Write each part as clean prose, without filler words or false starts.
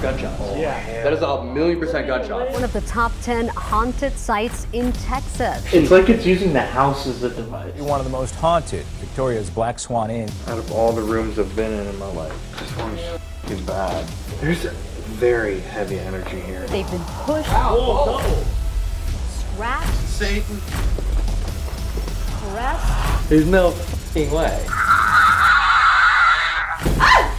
gunshots. Oh, yeah. That is 1,000,000% gunshots. One of the top 10 haunted sites in Texas. It's like it's using the house as a device. One of the most haunted, Victoria's Black Swan Inn. Out of all the rooms I've been in my life, this one's is bad. There's very heavy energy here. They've been pushed, scratched, Satan. pressed. There's no f***ing way.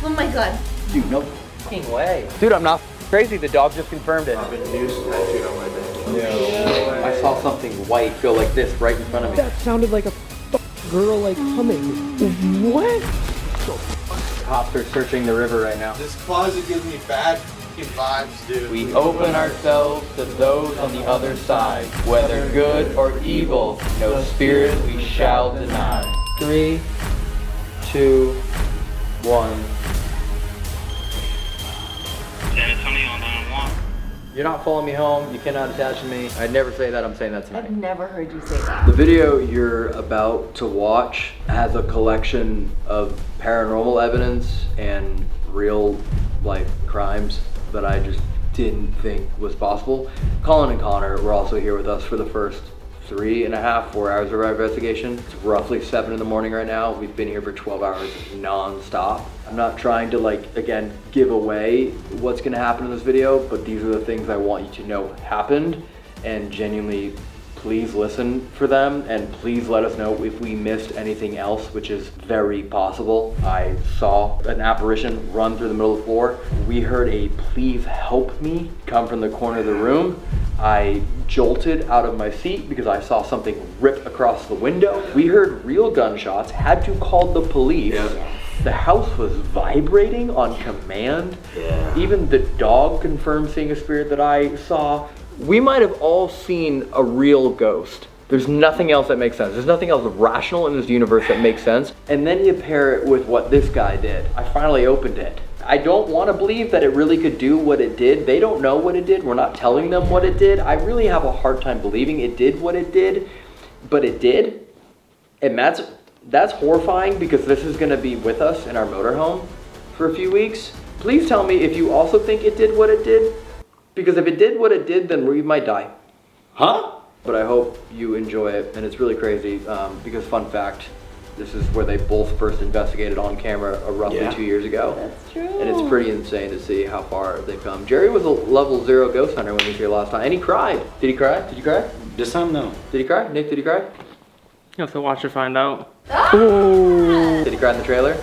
Oh my god. Dude, no f***ing way. Dude, I'm not crazy. The dog just confirmed it. I've been noose tattooed on my neck. No. I saw something white go like this right in front of me. That sounded like a girl like humming. What? Cops are searching the river right now. This closet gives me bad vibes, dude. We open ourselves to those on the other side. Whether good or evil, no spirit we shall deny. 3, 2, 1. San Antonio 911. You're not following me home. You cannot attach to me. I'd never say that. I'm saying that tonight. I've never heard you say that. The video you're about to watch has a collection of paranormal evidence and real life crimes that I just didn't think was possible. Colin and Connor were also here with us for the first 3.5, 4 hours of our investigation. It's roughly 7 in the morning right now. We've been here for 12 hours non-stop. I'm not trying to again, give away what's gonna happen in this video, but these are the things I want you to know happened, and genuinely, please listen for them, and please let us know if we missed anything else, which is very possible. I saw an apparition run through the middle of the floor. We heard a "please help me" come from the corner of the room. I jolted out of my seat because I saw something rip across the window. We heard real gunshots, had to call the police. Yeah. The house was vibrating on command. Yeah. Even the dog confirmed seeing a spirit that I saw. We might have all seen a real ghost. There's nothing else that makes sense. There's nothing else rational in this universe that makes sense. And then you pair it with what this guy did. I finally opened it. I don't want to believe that it really could do what it did. They don't know what it did. We're not telling them what it did. I really have a hard time believing it did what it did, but it did. And that's horrifying, because this is going to be with us in our motorhome for a few weeks. Please tell me if you also think it did what it did, because if it did what it did, then we might die. Huh? But I hope you enjoy it, and it's really crazy, because fun fact, this is where they both first investigated on camera roughly 2 years ago. That's true. And it's pretty insane to see how far they've come. Jerry was a level 0 ghost hunter when he was here last time, and he cried. Did he cry? Did you cry? This time, no. Did he cry? Nick, did he cry? You have to watch to find out. Did he cry in the trailer?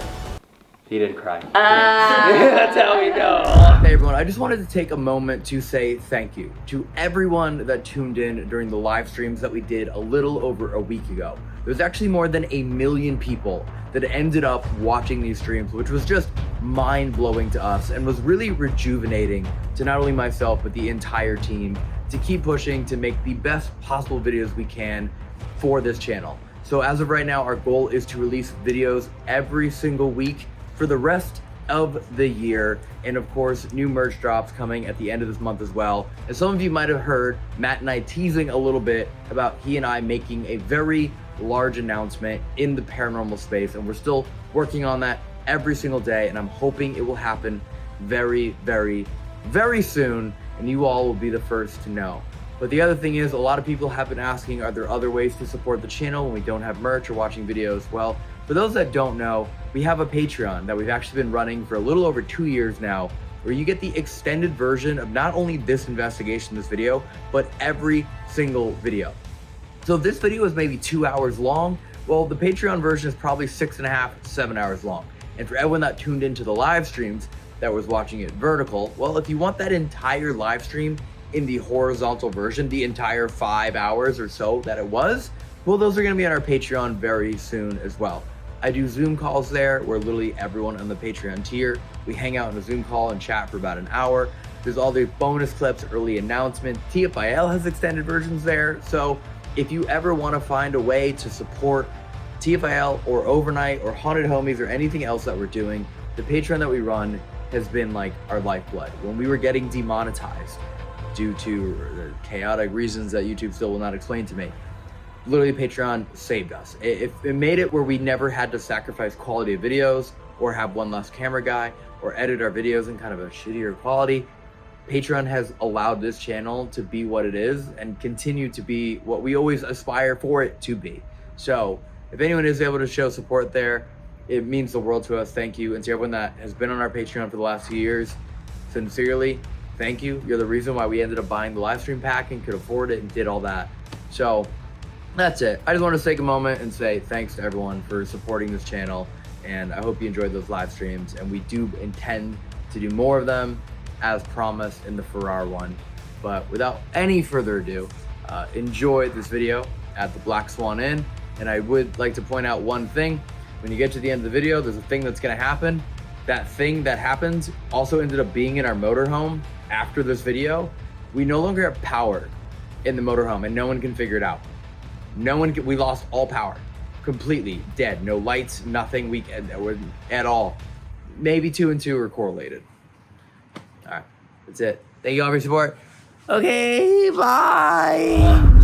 He didn't cry. That's how we know. Hey everyone, I just wanted to take a moment to say thank you to everyone that tuned in during the live streams that we did a little over a week ago. There was actually more than 1 million people that ended up watching these streams, which was just mind-blowing to us and was really rejuvenating to not only myself, but the entire team to keep pushing to make the best possible videos we can for this channel. So as of right now, our goal is to release videos every single week for the rest of the year. And of course, new merch drops coming at the end of this month as well. And some of you might have heard Matt and I teasing a little bit about he and I making a very large announcement in the paranormal space. And we're still working on that every single day. And I'm hoping it will happen very, very, very soon. And you all will be the first to know. But the other thing is, a lot of people have been asking, are there other ways to support the channel when we don't have merch or watching videos? Well, for those that don't know, we have a Patreon that we've actually been running for a little over 2 years now, where you get the extended version of not only this investigation, this video, but every single video. So if this video is maybe 2 hours long, well, the Patreon version is probably 6.5, 7 hours long. And for everyone that tuned into the live streams that was watching it vertical, well, if you want that entire live stream in the horizontal version, the entire 5 hours or so that it was, well, those are gonna be on our Patreon very soon as well. I do Zoom calls there where literally everyone on the Patreon tier, we hang out in a Zoom call and chat for about an hour. There's all the bonus clips, early announcements. TFIL has extended versions there. So if you ever wanna find a way to support TFIL or Overnight or Haunted Homies or anything else that we're doing, the Patreon that we run has been like our lifeblood. When we were getting demonetized due to chaotic reasons that YouTube still will not explain to me, literally Patreon saved us. It made it where we never had to sacrifice quality of videos or have one less camera guy. or edit our videos in kind of a shittier quality, Patreon has allowed this channel to be what it is and continue to be what we always aspire for it to be. So if anyone is able to show support there, it means the world to us. Thank you. And to everyone that has been on our Patreon for the last 2 years, sincerely, thank you. You're the reason why we ended up buying the live stream pack and could afford it and did all that. So that's it. I just want to take a moment and say thanks to everyone for supporting this channel. And I hope you enjoyed those live streams. And we do intend to do more of them as promised in the Farrar one. But without any further ado, enjoy this video at the Black Swan Inn. And I would like to point out one thing. When you get to the end of the video, there's a thing that's gonna happen. That thing that happens also ended up being in our motorhome after this video. We no longer have power in the motorhome and no one can figure it out. We lost all power, completely dead. No lights, nothing at all. Maybe 2 and 2 are correlated. All right, that's it. Thank you all for your support. Okay, bye.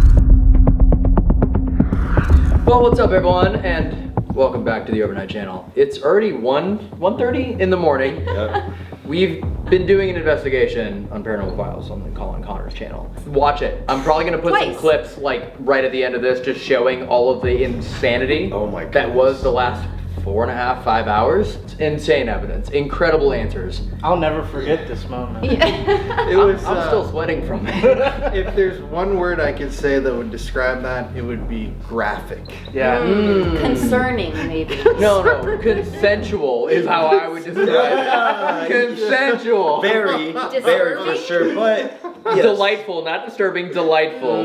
Well, what's up everyone, and welcome back to the Overnight Channel. It's already 1:30 in the morning. Yep. We've been doing an investigation on Paranormal Files on the Colin Connor's channel. Watch it. I'm probably gonna put some clips like right at the end of this, just showing all of the insanity that was the last 4.5, 5 hours. It's insane evidence, incredible answers. I'll never forget this moment. It was. I'm still sweating from it. If there's one word I could say that would describe that, it would be graphic. Yeah. Concerning, maybe. No, consensual is how I would describe it. Consensual. Very for sure, but yes. Delightful, not disturbing, delightful.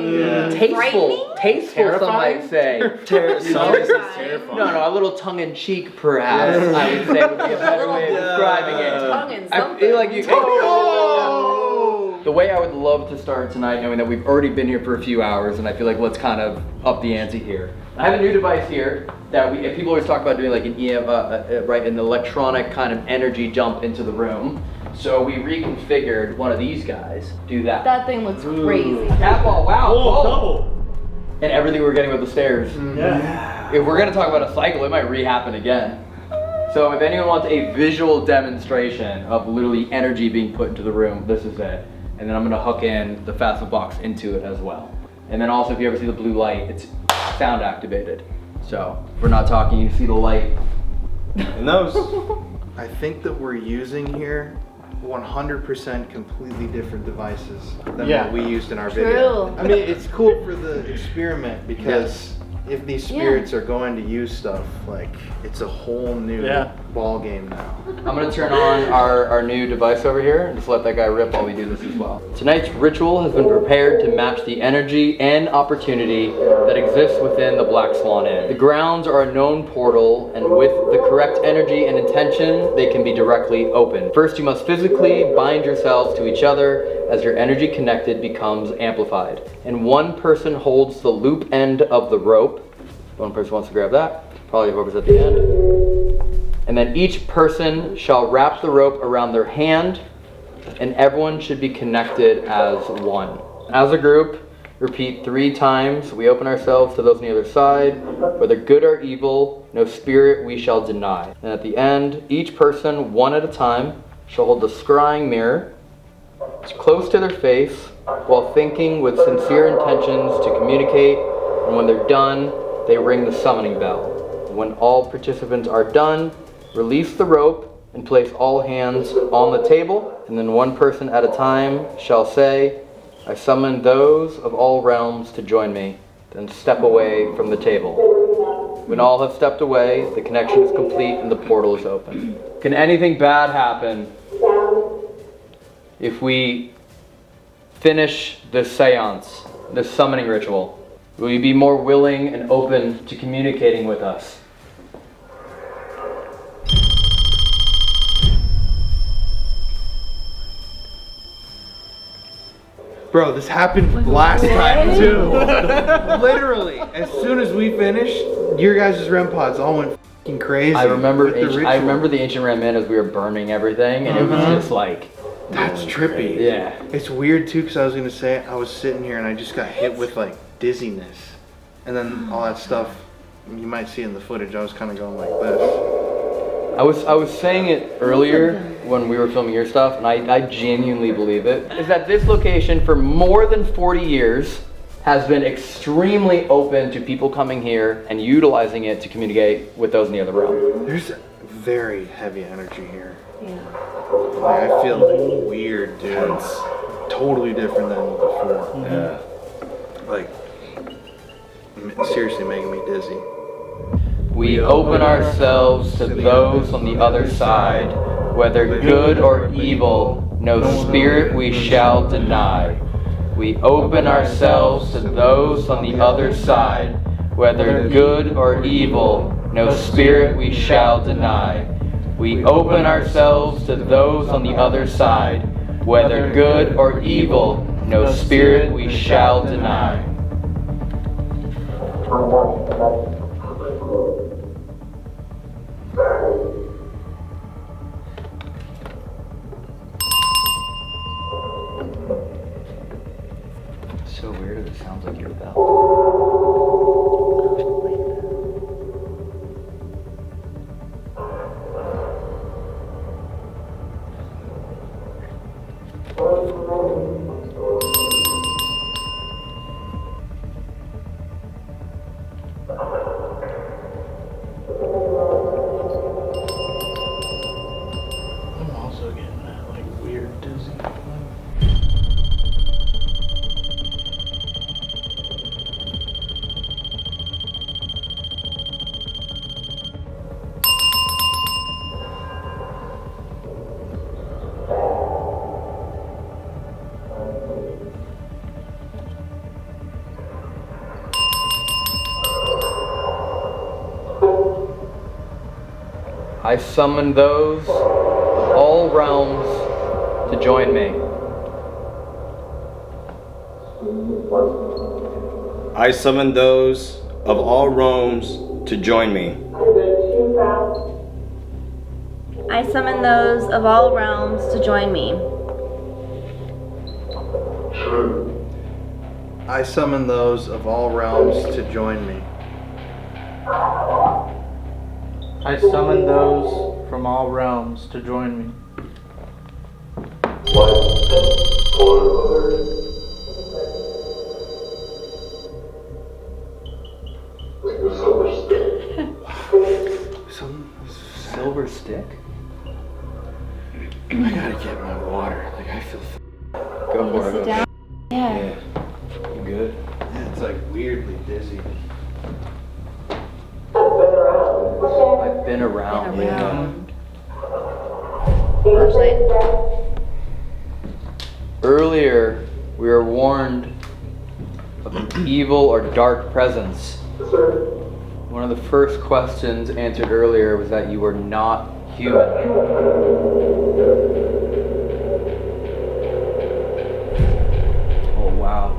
Tasteful, tasteful, some might say. Terrifying. No, a little tongue-in-cheek, perhaps, I would say would be a better way of describing it. I feel like you can. The way I would love to start tonight, knowing that we've already been here for a few hours, and I feel like let's kind of up the ante here. I have a new device here that people always talk about doing like an an electronic kind of energy jump into the room. So we reconfigured one of these guys. Do that. That thing looks crazy. Cat ball, wow. Whoa, double. And everything we're getting with the stairs. Yeah. If we're gonna talk about a cycle, it might re-happen again. So if anyone wants a visual demonstration of literally energy being put into the room, this is it. And then I'm gonna hook in the Fastfood box into it as well. And then also if you ever see the blue light, it's sound activated. So if we're not talking, you see the light. And those. I think that we're using here 100% completely different devices than what we used in our video. I mean, it's cool for the experiment because if these spirits are going to use stuff, like it's a whole new ball game now. I'm gonna turn on our new device over here and just let that guy rip while we do this as well. Tonight's ritual has been prepared to match the energy and opportunity that exists within the Black Swan Inn. The grounds are a known portal, and with the correct energy and intention, they can be directly opened. First, you must physically bind yourselves to each other as your energy connected becomes amplified. And one person holds the loop end of the rope. One person wants to grab that, probably whoever's at the end. And then each person shall wrap the rope around their hand, and everyone should be connected as one. As a group, repeat 3 times. We open ourselves to those on the other side. Whether good or evil, no spirit we shall deny. And at the end, each person, one at a time, shall hold the scrying mirror close to their face while thinking with sincere intentions to communicate. And when they're done, they ring the summoning bell. When all participants are done, release the rope and place all hands on the table, and then one person at a time shall say, I summon those of all realms to join me, then step away from the table. When all have stepped away, the connection is complete and the portal is open. Can anything bad happen if we finish this seance, this summoning ritual? Will you be more willing and open to communicating with us? Bro, this happened last time too. Literally, as soon as we finished, your guys' REM pods all went f***ing crazy. I remember the ancient REM in as we were burning everything, and it was just like... That's trippy. Yeah. It's weird too, because I was going to say, I was sitting here and I just got hit with like dizziness. And then all that stuff, you might see in the footage, I was kind of going like this. I was saying it earlier when we were filming your stuff, and I genuinely believe it, is that this location for more than 40 years has been extremely open to people coming here and utilizing it to communicate with those in the other realm. There's very heavy energy here. Yeah. Like, I feel weird, dude. It's totally different than before. Yeah. Like, seriously making me dizzy. We open ourselves to those on the other side, whether good or evil, no spirit we shall deny. We open ourselves to those on the other side, whether good or evil, no spirit we shall deny. We open ourselves to those on the other side, whether good or evil, no spirit we shall deny. So weird, it sounds like your bell. I'm also getting that like weird dizzy. I summon those of all realms to join me. I summon those of all realms to join me. I summon those of all realms to join me. I summon those of all realms to join me. I summon those from all realms to join me. Some Silver stick? I gotta get my water. Like I feel. Go for it. Sit down. Yeah. You good? Yeah, it's like weirdly dizzy. I've been around. Flashlight. Earlier, we were warned of an evil or dark presence. One of the first questions answered earlier was that you were not human. Oh wow.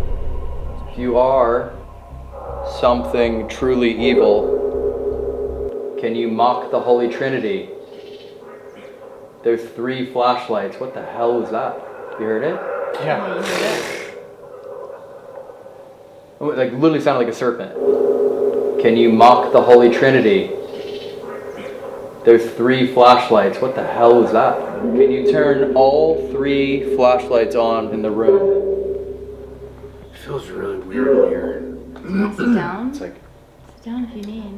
If you are something truly evil, can you mock the Holy Trinity? There's 3 flashlights. What the hell was that? You heard it? Yeah. It like literally sounded like a serpent. Can you mock the Holy Trinity? There's 3 flashlights. What the hell was that? Can you turn all 3 flashlights on in the room? It feels really weird in here. Sit down. It's like Sit down if you need.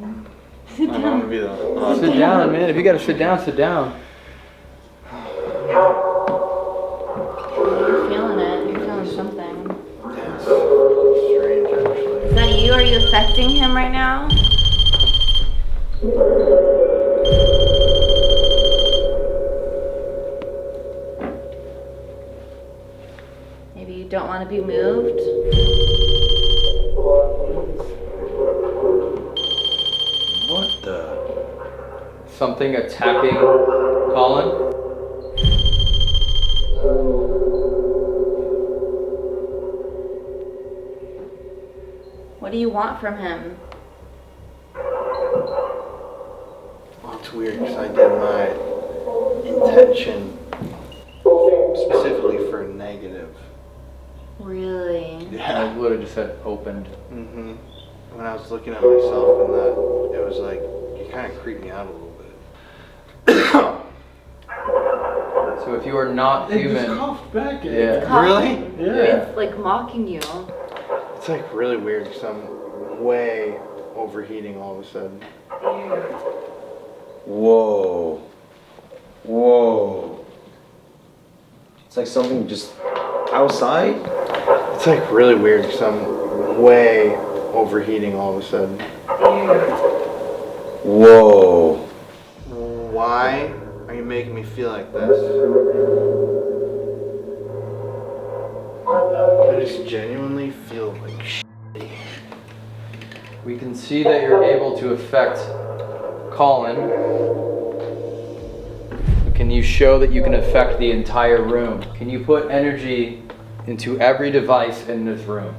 I don't want to be the. Sit down, man. If you gotta sit down, sit down. You're feeling it. You're feeling something. Yeah, it's strange actually. Is that you? Are you affecting him right now? Maybe you don't want to be moved. What the? Something attacking Colin? What do you want from him? Well, it's weird because I did my intention specifically for negative. Really? I literally just said opened. Mm-hmm. When I was looking at myself in that, it was like, you kind of creeped me out a little bit. So if you are not It human, just coughed back at yeah. it. Really? Yeah. It's like mocking you. It's like really weird because I'm way overheating all of a sudden. Whoa. Whoa. It's like something just outside? It's like really weird because I'm way overheating all of a sudden. Whoa. Why are you making me feel like this? I just genuinely feel like shitty. We can see that you're able to affect Colin. Can you show that you can affect the entire room? Can you put energy into every device in this room?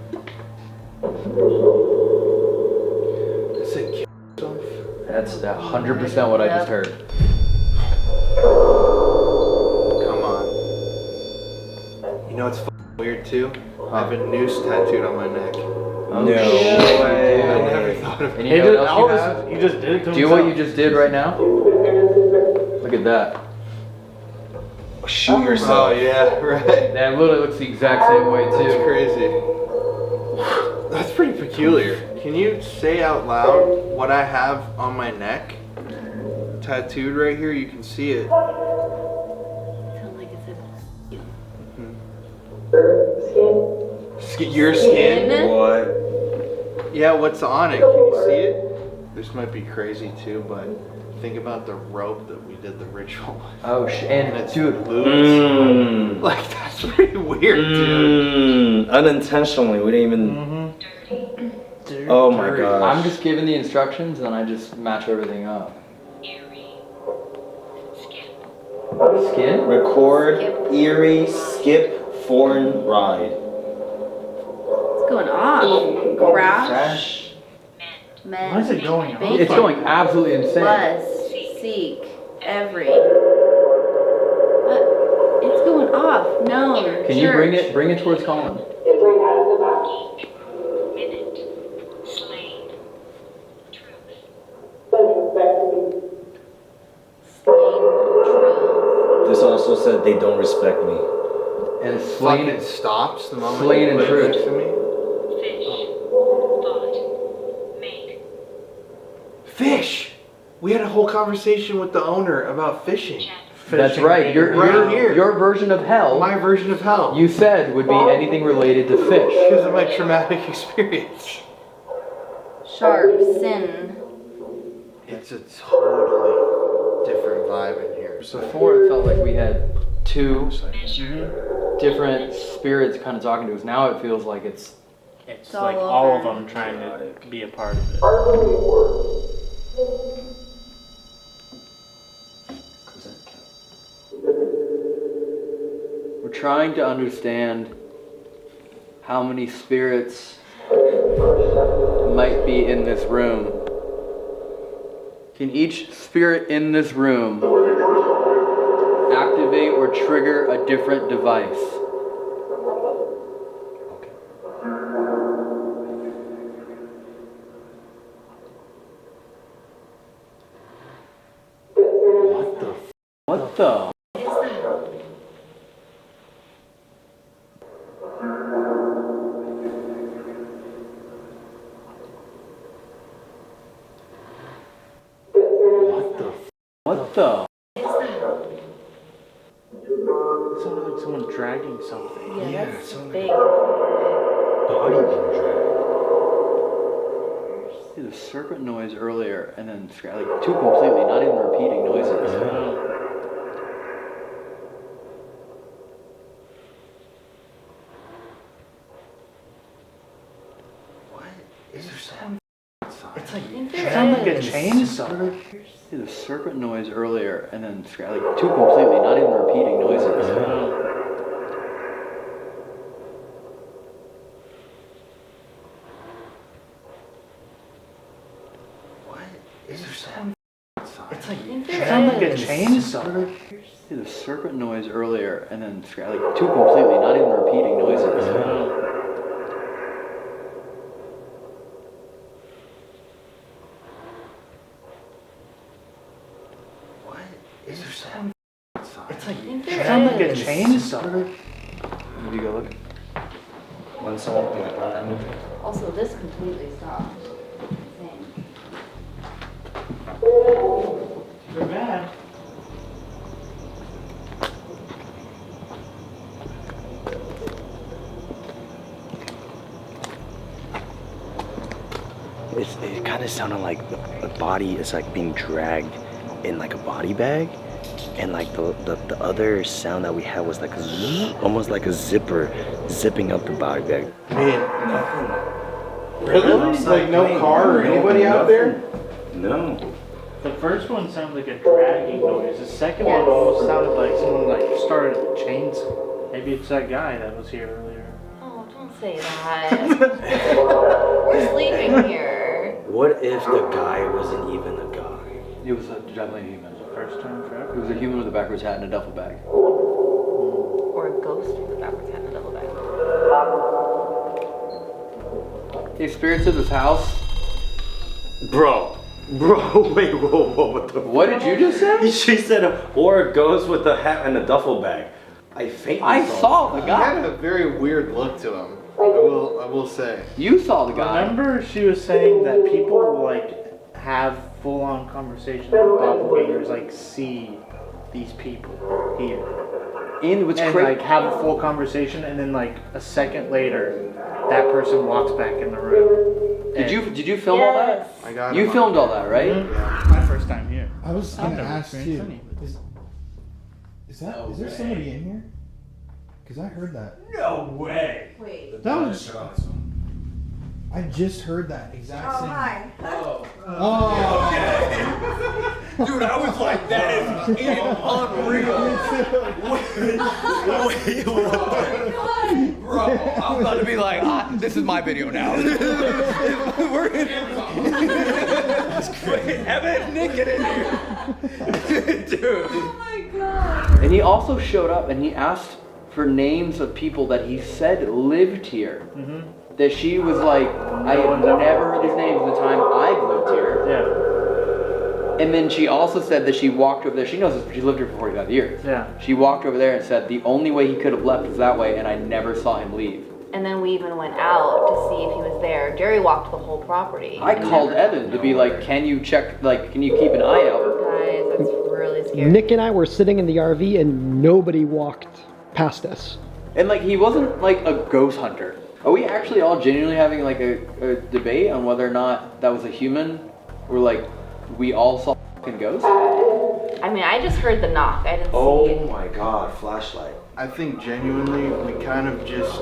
Does it kill itself? That's 100% what I just heard. Come on. You know what's weird too? I have a noose tattooed on my neck. Oh, No way. I never thought of And it. you know what else you have? He just did it to Do what you just did right now? Look at that. Shoot Oh yourself. yeah, right. That literally looks the exact same way That's too. crazy. That's pretty peculiar. Can you say out loud what I have on my neck? Tattooed right here, you can see it. Sound like it's Your skin? What? Yeah, what's on it? Can you see it? This might be crazy too, but think about the rope that we did the ritual with. Oh, and It's dude, Mmm. like that's pretty weird, dude. Unintentionally, we didn't even. Oh my gosh. I'm just giving the instructions and I just match everything up. Skin? Record, eerie, skip, foreign ride. What's going on? Crash. Crash. Men. Why is it going on? It's going absolutely insane. Buzz. Seek. Every. It's going off. No. Can you bring it towards Colin? This also said they don't respect me. And slain Fucking stops the moment Slain you in put it truth. next to me. Fish! We had a whole conversation with the owner about fishing. That's right. Right here. Your version of hell, My version of hell. you said, would be anything related to fish. Because of my traumatic experience. Sharp. Sin. It's a totally different vibe in here. Before it felt like we had two different spirits kind of talking to us. Now it feels like it's It's all like over. all of them trying to be a part of it. we're trying to understand how many spirits might be in this room. Can each spirit in this room activate or trigger a different device? What the? What the? It sounded like someone dragging something. Yeah, that's big. Body being dragged. See the serpent noise earlier, and then like two completely, not even repeating noises. Is there someone outside? It's like It sounded like a chainsaw. See the serpent noise earlier, and then like two completely, not even repeating noises. Is there someone outside? It's like It sounded like a chainsaw. See the serpent noise earlier, and then like two completely, not even repeating noises. chainsaw. Did you go look? One song. Also, this completely stopped. They're bad. It kind of sounded like a body is like being dragged in like a body bag, and like the other sound that we had was like a zzz, almost like a zipper zipping up the body bag. Man, nothing. Really? Like no car or anybody out there? No. The first one sounded like a dragging noise. The second one almost sounded like someone like started a chainsaw. Maybe it's that guy that was here earlier. Oh, don't say that. We're sleeping here. What if the guy wasn't even a guy? It was definitely a human. First time forever. It was a human with a backwards hat and a duffel bag. Or a ghost with a backwards hat and a double bag. The experience of this house. Bro, wait, whoa, what the? What did you just say? She said, or a ghost with a hat and a duffel bag. I saw the He guy. had a very weird look to him. I will say. You saw the guy. Remember, she was saying that people like have full-on conversations with doppelgangers, like see these people here, And what's and crazy? like have a full conversation, and then like a second later, that person walks back in the room. Did you film all that? I got You him. filmed all that, right? Mm-hmm. My first time here. I was gonna ask experienced too. any of it. Is there somebody in here? Because I heard that. No way. Wait. That was. I just heard that exact same. Hi. Oh. Dude, I was like, that is unreal. Bro, I'm about to be like, this is my video now. We're in. That's great. Evan, Nick, get in here. Dude. Oh my god. And he also showed up and he asked for names of people that he said lived here. Mm-hmm. That she was like, I have never heard these names in the time I've lived here. Yeah. And then she also said that she walked over there. She knows this, she lived here for 45 years. Yeah. She walked over there and said the only way he could have left was that way, and I never saw him leave. And then we even went out to see if he was there. Jerry walked the whole property. I called Evan to be like, can you check, like, can you keep an eye out? Guys, that's really scary. Nick and I were sitting in the RV and nobody walked past us. And like, he wasn't like a ghost hunter. Are we actually all genuinely having like a debate on whether or not that was a human, or like we all saw fucking ghosts? I mean, I just heard the knock. I didn't see Oh it. my god, flashlight. I think genuinely we kind of just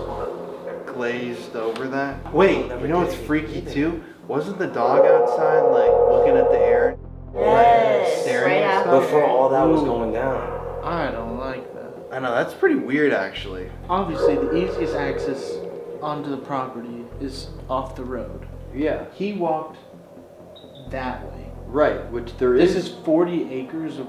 glazed over that. Wait, you know what's freaky too? Wasn't the dog outside like looking at the air? Yes, staring right at after. Before all that was going down. I don't like that. I know, that's pretty weird actually. Obviously, the easiest access onto the property is off the road. Yeah. He walked that way. Right, which there This is. is 40 acres of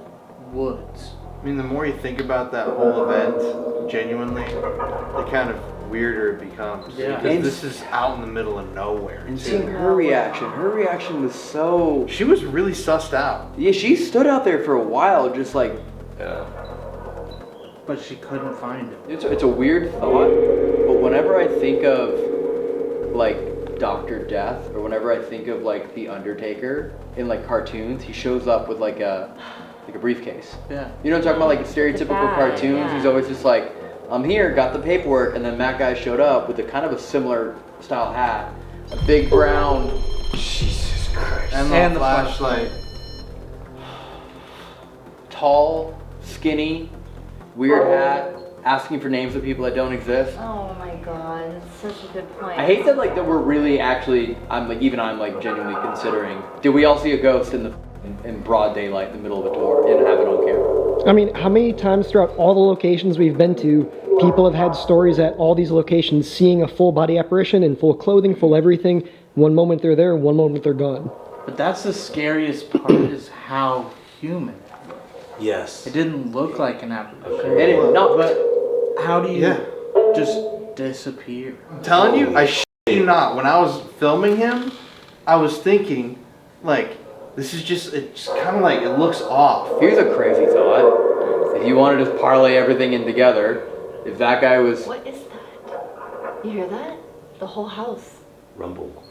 woods. I mean, the more you think about that whole event, genuinely, the kind of weirder it becomes. Yeah. Because And- this is out in the middle of nowhere. And too. seeing her reaction was so. She was really sussed out. Yeah, she stood out there for a while, just like. Yeah. But she couldn't find him. It's a weird thought, but whenever I think of like Dr. Death, or whenever I think of like the Undertaker in like cartoons, he shows up with like a briefcase. Yeah. You know what I'm talking about? Like stereotypical bag, cartoons. yeah. He's always just like, I'm here, got the paperwork, and then that guy showed up with a kind of a similar style hat, a big brown. Jesus Christ. And the flashlight. Tall, skinny, weird hat, asking for names of people that don't exist. Oh my god, that's such a good point. I hate that like that we're really actually I'm like genuinely considering, did we all see a ghost in broad daylight in the middle of a tour and have it on camera? I mean, how many times throughout all the locations we've been to, people have had stories at all these locations seeing a full body apparition in full clothing, full everything. One moment they're there, one moment they're gone. But that's the scariest part is how human. Yes. It didn't look like an apparition. And it, no, But how do you Yeah. just disappear? I'm telling you, I shit you not. When I was filming him, I was thinking, like, this is just, it's kind of like, it looks off. here's a crazy thought. if you wanted to parlay everything in together, if that guy was... What is that? You hear that? The whole house. Rumble.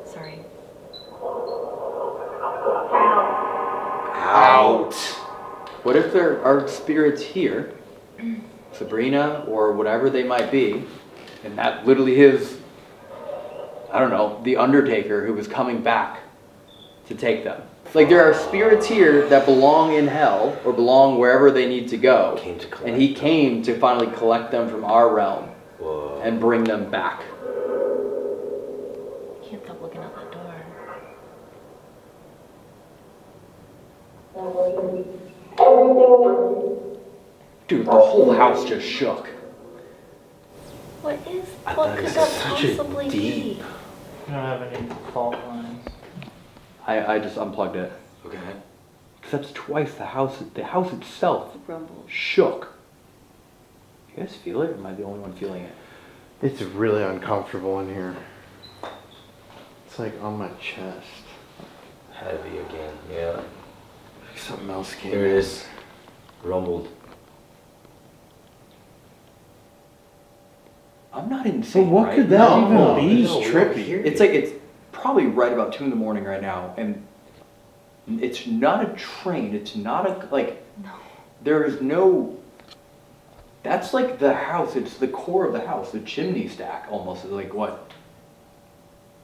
Sorry. Out. What if there are spirits here, Sabrina or whatever they might be, and that literally is, I don't know, the undertaker who was coming back to take them. Like there are spirits here that belong in hell or belong wherever they need to go. And he came to finally collect them from our realm. Whoa. And bring them back. Can't stop looking at that door. Dude, the whole house just shook. What is? I What thought could it that was such a possibly deep- be? We don't have any fault lines. I just unplugged it. Okay. Because that's twice the house itself Rumble. shook. You guys feel it? Or am I the only one feeling it? It's really uncomfortable in here. It's like on my chest. Heavy again. Yeah. Something else came Here it in. is. Rumbled. I'm not insane, But what right? could that No, even be? no, It's we don't trippy. hear It's like it's probably right about 2 a.m. right now, and it's not a train. It's not a like. No. There is no. That's like the house. It's the core of the house. The chimney stack almost is like what?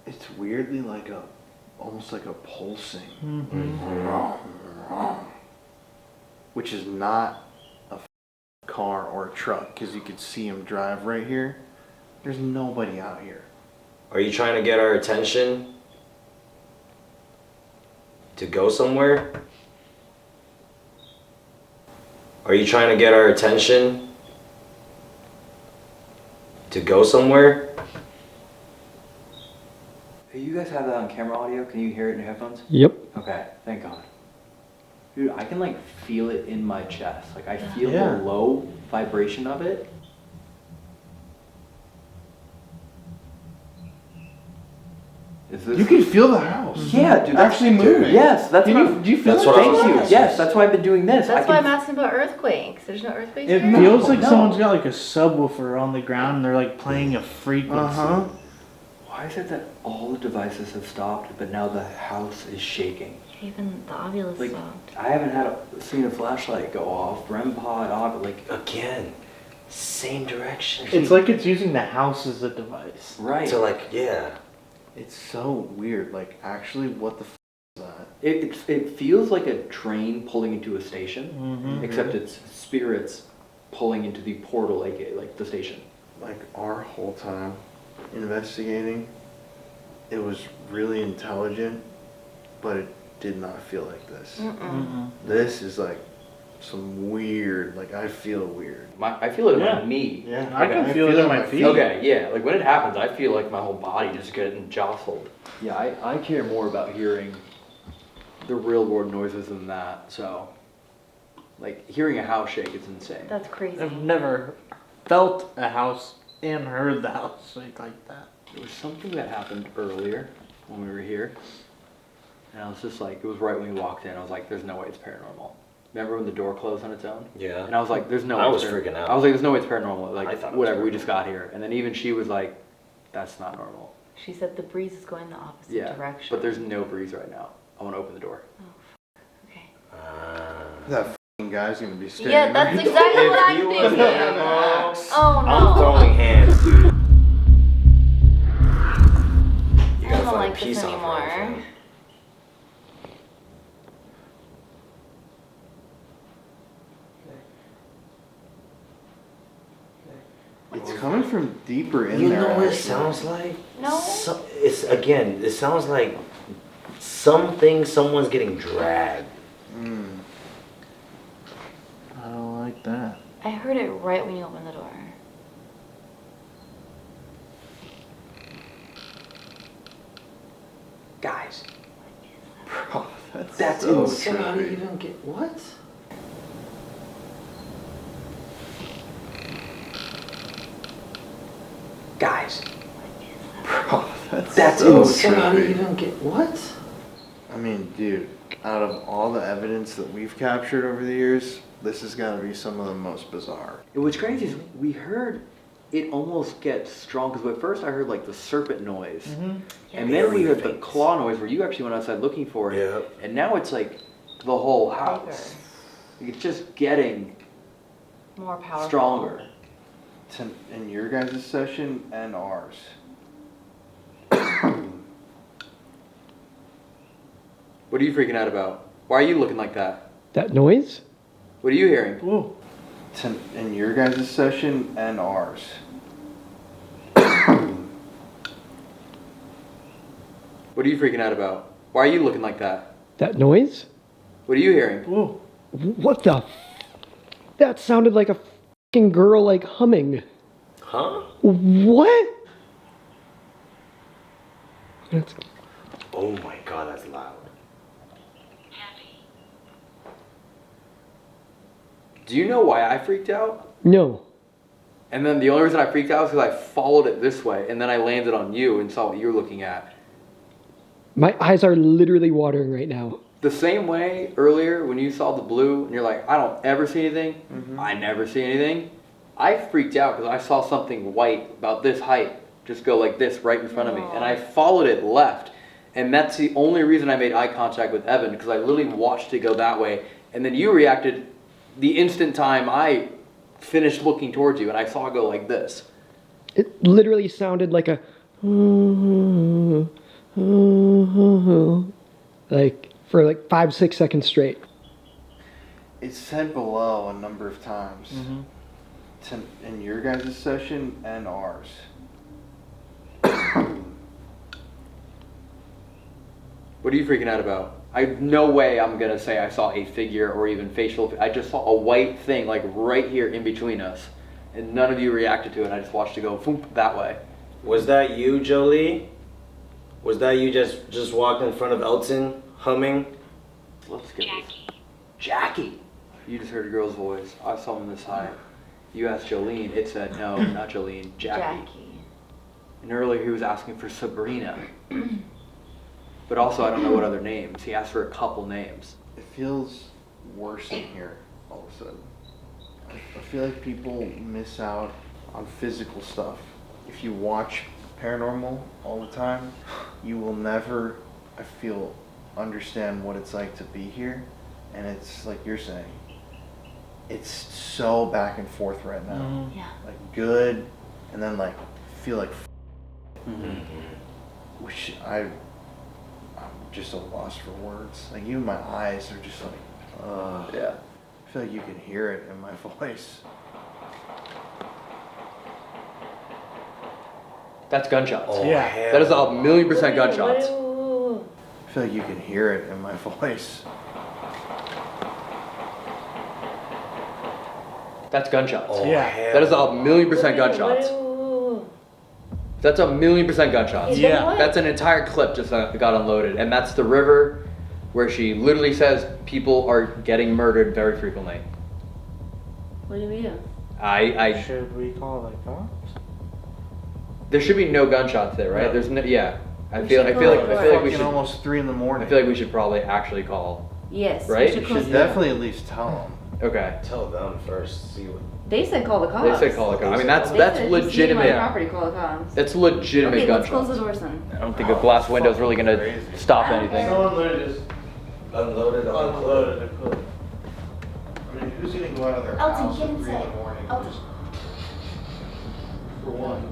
It's weirdly like a, almost like a pulsing. Which is not a car or a truck, because you could see him drive right here. There's nobody out here. Are you trying to get our attention? To go somewhere? Are you trying to get our attention? To go somewhere? Hey, you guys have that on camera audio? Can you hear it in your headphones? Yep. Okay, thank God. Dude, I can like feel it in my chest. Like I feel Yeah. the low vibration of it. Is this? You can feel the house. Yeah, dude. That's Actually moving. Yes, that's Can what you- I'm- do you feel That's it? what I Thank was you. asking. Yes, that's why I've been doing this. That's I why can- I'm asking about earthquakes. There's no earthquakes It here? feels like no. someone's got like a subwoofer on the ground and they're like playing a frequency. Uh-huh. Why is it that all the devices have stopped, but now the house is shaking? Even the ovulus Like, stopped. I haven't seen a flashlight go off. REM pod off. Like, Again. Same direction. It's like it's using the house as a device. right. So like, yeah. It's so weird. Like, actually, what the f is that? It feels like a train pulling into a station, Mm-hmm. except it's spirits pulling into the portal, like the station. Like, our whole time investigating, it was really intelligent, but it did not feel like this. This is like some weird, like, I feel weird. I feel it in Yeah. my knee. Yeah, I can feel it in my feet. Okay, yeah. Like when it happens, I feel like my whole body just getting jostled. Yeah, I care more about hearing the real world noises than that. So, like hearing a house shake, it's insane. That's crazy. I've never felt a house and heard the house shake like that. There was something that happened earlier when we were here, and I was just like, it was right when we walked in. I was like, there's no way it's paranormal. Remember when the door closed on its own? Yeah. And I was like, there's no way. I it's was freaking out. I was like, there's no way it's paranormal. I Like, thought it was whatever, we paranormal. just got here. And then even she was like, that's not normal. She said the breeze is going the opposite Yeah, direction. but there's no breeze right now. I want to open the door. Okay. That f***ing guy's gonna be standing Yeah, that's right exactly what I'm If you was thinking. gonna have an axe, Oh no. I'm throwing hands, dude. You I gotta don't find like peace this offering anymore. for me. It's coming from deeper in You there. know what it actually. sounds like? No. It's again. It sounds like someone's getting dragged. Mm. I don't like that. I heard it right when you opened the door. Guys, Bro, that's so insane. How do you trippy. even get what? Guys, Bro, that's That's so insane. How do you trippy. even get what? I mean, dude, Out of all the evidence that we've captured over the years, this has got to be some of the most bizarre. What's crazy is we heard it almost gets strong, because at first I heard like the serpent noise, and then we heard the claw noise where you actually went outside looking for it, and now it's like the whole house. It's just getting more powerful, stronger. In your guys' session and ours. What are you freaking out about? Why are you looking like that? That noise? What are you hearing? Whoa. In your guys' session and ours. What are you freaking out about? Why are you looking like that? That noise? What are you hearing? Whoa. What the That sounded like a fucking girl like humming. Huh? What? That's... Oh my god, that's loud. Do you know why I freaked out? No. And then the only reason I freaked out is because I followed it this way, and then I landed on you and saw what you were looking at. My eyes are literally watering right now. The same way earlier when you saw the blue and you're like, I don't ever see anything, I never see anything. I freaked out because I saw something white about this height just go like this right in front of me, and I followed it left. And that's the only reason I made eye contact with Evan, because I literally watched it go that way, and then you reacted the instant time I finished looking towards you, and I saw it go like this. It literally sounded like a... like, for like 5-6 seconds straight. It's said below a number of times. In your guys' session and ours. What are you freaking out about? No way I'm gonna say I saw a figure or even facial. I just saw a white thing like right here in between us, and none of you reacted to it. I just watched it go boom, that way. Was that you, Jolie? Was that you just walked in front of Elton humming? Let's get Jackie. You just heard a girl's voice. I saw him this high. You asked Jolene. It said no, not Jolene. Jackie. And earlier he was asking for Sabrina. But also I don't know what other names. He asked for a couple names. It feels worse in here all of a sudden. I feel like people miss out on physical stuff. If you watch paranormal all the time, you will never, I feel, understand what it's like to be here. And it's like you're saying, it's so back and forth right now. Like good, and then like feel like which I'm just a loss for words. Like even my eyes are just like, yeah. I feel like you can hear it in my voice. That's gunshots. Oh, yeah. That is 1,000,000% gunshots. I feel like you can hear it in my voice. That's gunshots. Oh, yeah. That is 1,000,000% gunshots. That's 1,000,000% gunshots. Yeah. That's an entire clip just got unloaded, and that's the river where she literally says people are getting murdered very frequently. What do you mean? Should we call the cops? There should be no gunshots there, right? No. There's no. Yeah. I feel like we should. Almost 3 in the morning. I feel like we should probably actually call. Yes. Right? We You should should definitely at least tell them. Okay. Tell them first. See what. They said call the cops. They say call the cops. I mean that's They said, "If you see my legitimate. property, call the cops. That's legitimate Okay, let's gunshots. close the doors then. I don't think a glass window is really gonna stop anything. Someone literally just Unloaded. unloaded a clip. I mean, who's gonna go out of their Elton, house get at 3 in the inside. morning? Elton. Just for one.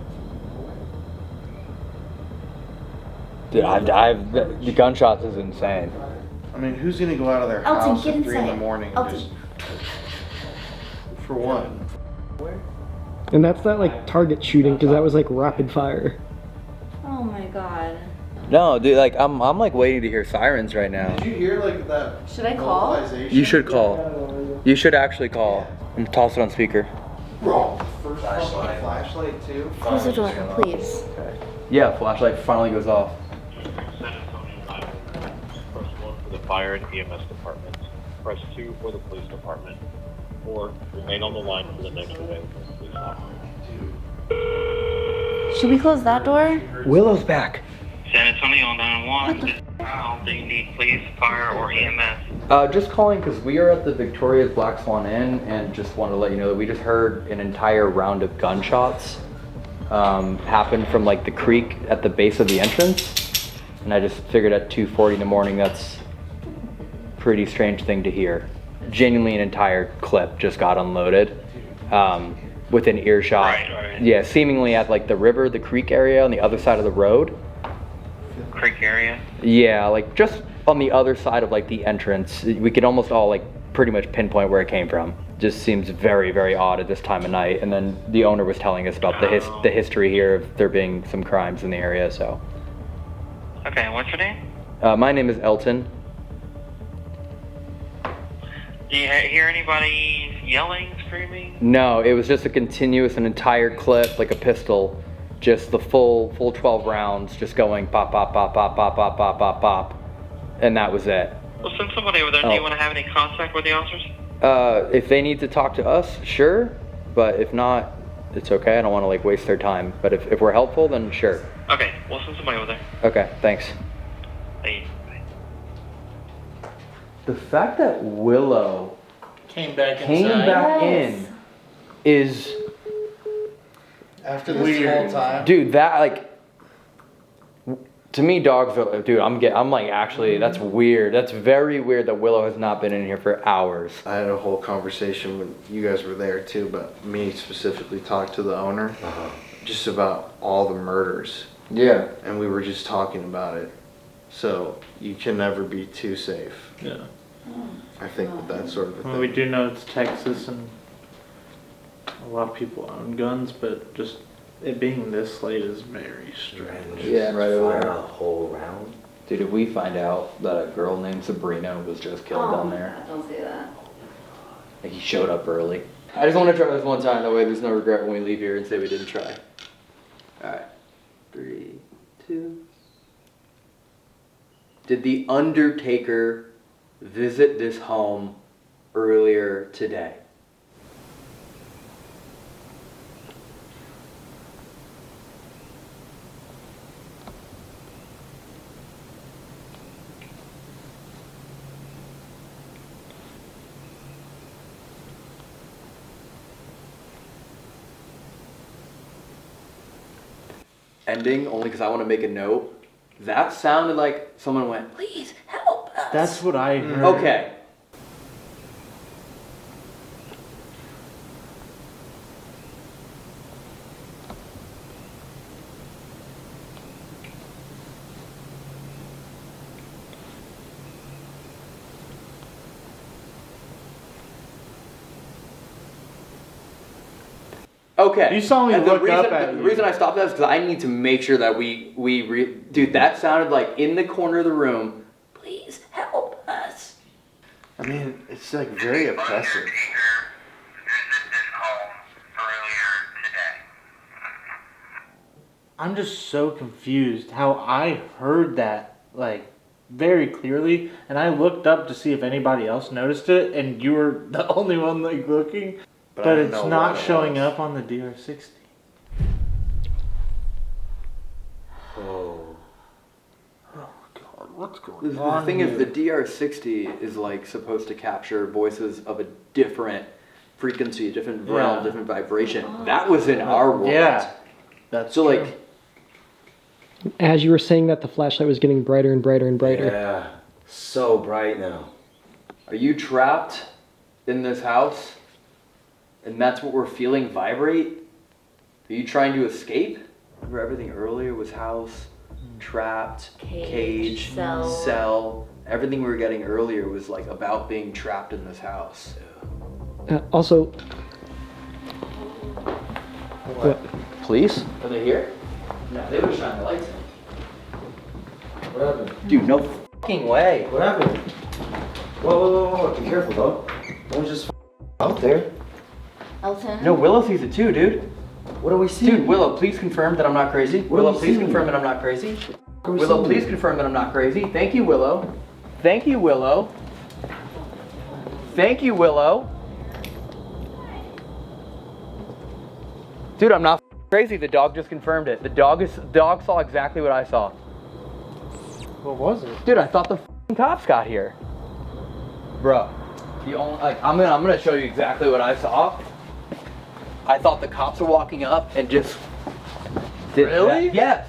Dude, the gunshots is insane. I mean, who's gonna go out of their Elton, house get at 3 in the inside. morning and Elton. just for one? And that's not like target shooting, because that was like rapid fire. Oh my god. No, dude, like I'm like waiting to hear sirens right now. Did you hear like that? Should I call? vocalization? You should call. You should actually call. And toss it on speaker. Bro, first flashlight too. Close the door, please. Yeah, flashlight finally goes off. San Antonio 9. Press 1 for the fire and EMS department. Press 2 for the police department. Or remain on the line for the next available police operator. Should we close that door? Willow's back. San Antonio 911. Do you need police, fire, or EMS? Just calling because we are at the Victoria's Black Swan Inn and just wanted to let you know that we just heard an entire round of gunshots happen from like the creek at the base of the entrance. And I just figured at 2:40 in the morning, that's a pretty strange thing to hear. Genuinely an entire clip just got unloaded within earshot. Right. Yeah, seemingly at like the river, the creek area on the other side of the road. Creek area? Yeah, like just on the other side of like the entrance. We could almost all like pretty much pinpoint where it came from. Just seems very, very odd at this time of night. And then the owner was telling us about the history here of there being some crimes in the area, so. Okay, what's your name? My name is Elton. Do you hear anybody yelling, screaming? No, it was just an entire clip, like a pistol. Just the full 12 rounds just going pop, pop, pop, pop, pop, pop, pop, pop, pop. And that was it. We'll send somebody over there. Do you want to have any contact with the officers? If they need to talk to us, sure. But if not, it's okay. I don't want to like waste their time. But if we're helpful, then sure. Okay, we'll send somebody over there. Okay, thanks. Thank you. The fact that Willow Came back in is After this whole time. dude, that like to me dogs are dude, I'm like actually that's weird. That's very weird that Willow has not been in here for hours. I had a whole conversation when you guys were there too, but me specifically talked to the owner just about all the murders. Yeah. And we were just talking about it. So you can never be too safe. Yeah. I think that's sort of a thing. We do know it's Texas and a lot of people own guns, but just it being this late is very strange. Yeah, right over there. A whole round. Dude, if we find out that a girl named Sabrina was just killed down there. Don't say that. Like he showed up early. I just want to try this one time, that way there's no regret when we leave here and say we didn't try. Alright. 3, 2. Did the undertaker visit this home earlier today? Ending only because I want to make a note. That sounded like someone went, "Please help us." That's what I heard. Okay. Okay. You saw me And look up at the you. reason I stopped that is because I need to make sure that dude, that sounded like in the corner of the room. Please help us. I mean, it's like very oppressive. I'm just so confused how I heard that like very clearly, and I looked up to see if anybody else noticed it, and you were the only one like looking. But it's not showing up on the DR60. Oh. Oh God, what's going on? The thing is, the DR60 is like supposed to capture voices of a different frequency, a different realm, different vibration. That was in our world. Yeah, that's so true. like. As you were saying that, the flashlight was getting brighter and brighter and brighter. Yeah, so bright now. Are you trapped in this house? And that's what we're feeling vibrate? Are you trying to escape? Remember everything earlier was house, trapped, cage, cell. Everything we were getting earlier was like about being trapped in this house. Also, What? Police? Are they here? No, they would shine the lights in. What happened? Dude, no fucking way. What happened? Whoa, be careful, dog. Don't just out there. Elton? No, Willow sees it too, dude. What are we seeing? Dude, Willow, please confirm that I'm not crazy. Willow, please confirm that I'm not crazy. Willow, please confirm that I'm not crazy. Thank you, Willow. Thank you, Willow. Thank you, Willow. Dude, I'm not crazy. The dog just confirmed it. The dog saw exactly what I saw. What was it? Dude, I thought the f***ing cops got here. Bro, the only, like, I'm gonna show you exactly what I saw. I thought the cops were walking up and just did Really? that. Yes.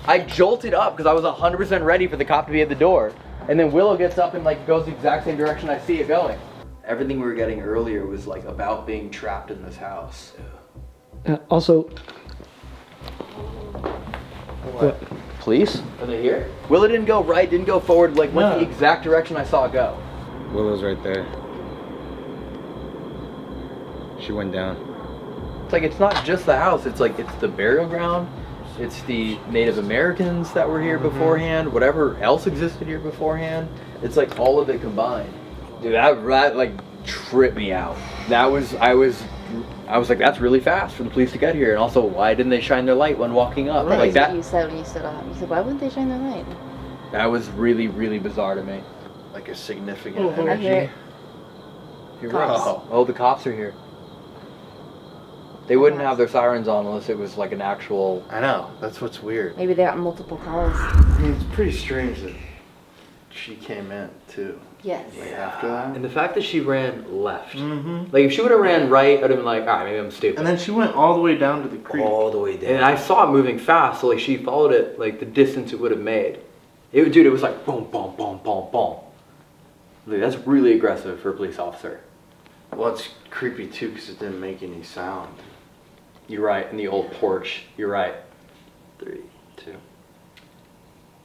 I jolted up because I was 100% ready for the cop to be at the door. And then Willow gets up and like goes the exact same direction I see it going. Everything we were getting earlier was like about being trapped in this house. Also, What? Police? Are they here? Willow didn't go right, didn't go forward, like went the exact direction I saw it go. Willow's right there. She went down. It's like, it's not just the house, it's like, it's the burial ground, it's the Native Americans that were here beforehand, whatever else existed here beforehand. It's like all of it combined. Dude, that like tripped me out. That was, I was like, that's really fast for the police to get here. And also, why didn't they shine their light when walking up? That Like is that. what you said when you stood up. You said, why wouldn't they shine their light? That was really, really bizarre to me. Like a significant I hear energy. it. You're Cops. right. Oh, the cops are here. They wouldn't have their sirens on unless it was like an actual... I know, that's what's weird. Maybe they got multiple calls. I mean, it's pretty strange that she came in too. Yes. Like after that. And the fact that she ran left. Like if she would have ran right, I'd have been like, alright, maybe I'm stupid. And then she went all the way down to the creek. All the way down. And I saw it moving fast, so like she followed it like the distance it would have made. Dude, it was like boom, boom, boom, boom, boom. Like, that's really aggressive for a police officer. Well, it's creepy too because it didn't make any sound. You're right, in the old porch. You're right. 3, 2.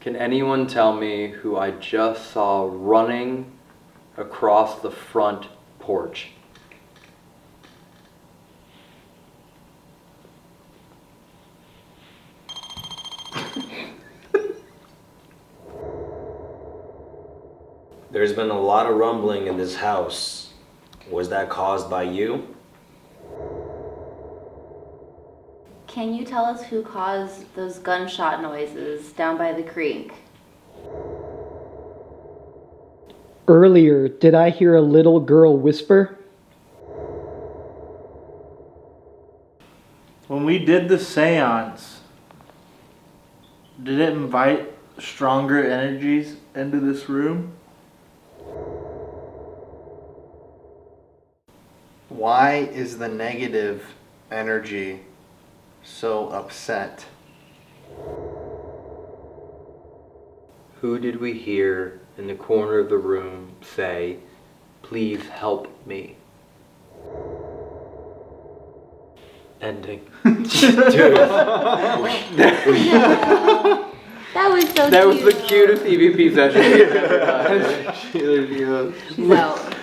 Can anyone tell me who I just saw running across the front porch? There's been a lot of rumbling in this house. Was that caused by you? Can you tell us who caused those gunshot noises down by the creek? earlier, did I hear a little girl whisper? When we did the seance, did it invite stronger energies into this room? Why is the negative energy so upset? Who did we hear in the corner of the room say, "Please help me"? Ending. Dude. That was so That was cute. the cutest EVP session we've ever done. She's out.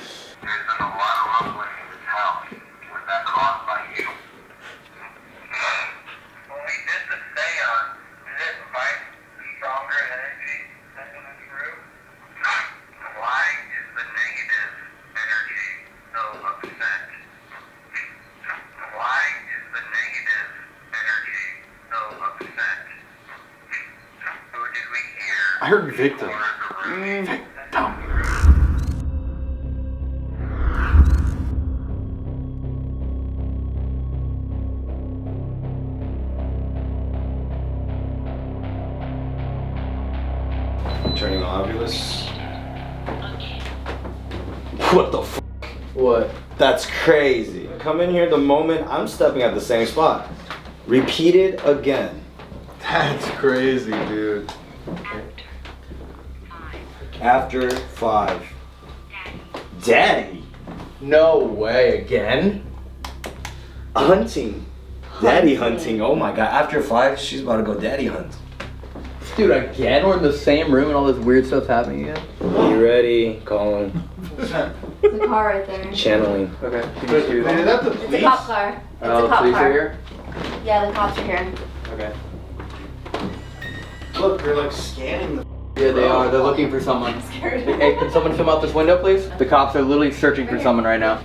I heard victim. Turning Oculus. What the f? What? That's crazy. Come in here the moment I'm stepping at the same spot. Repeat it again. That's crazy, dude. After 5. Daddy. No way, again? Hunting. Daddy hunting. Oh my god. After 5, she's about to go daddy hunt. Dude, again? We're in the same room and all this weird stuff's happening again? You ready, Colin? There's a car right there. Channeling. Okay. It's a cop car. It's a cop police car. are here? Yeah, the cops are here. Okay. Look, they're like scanning the. Yeah, they are. They're looking for someone. Hey, can someone film out this window, please? The cops are literally searching for someone right now.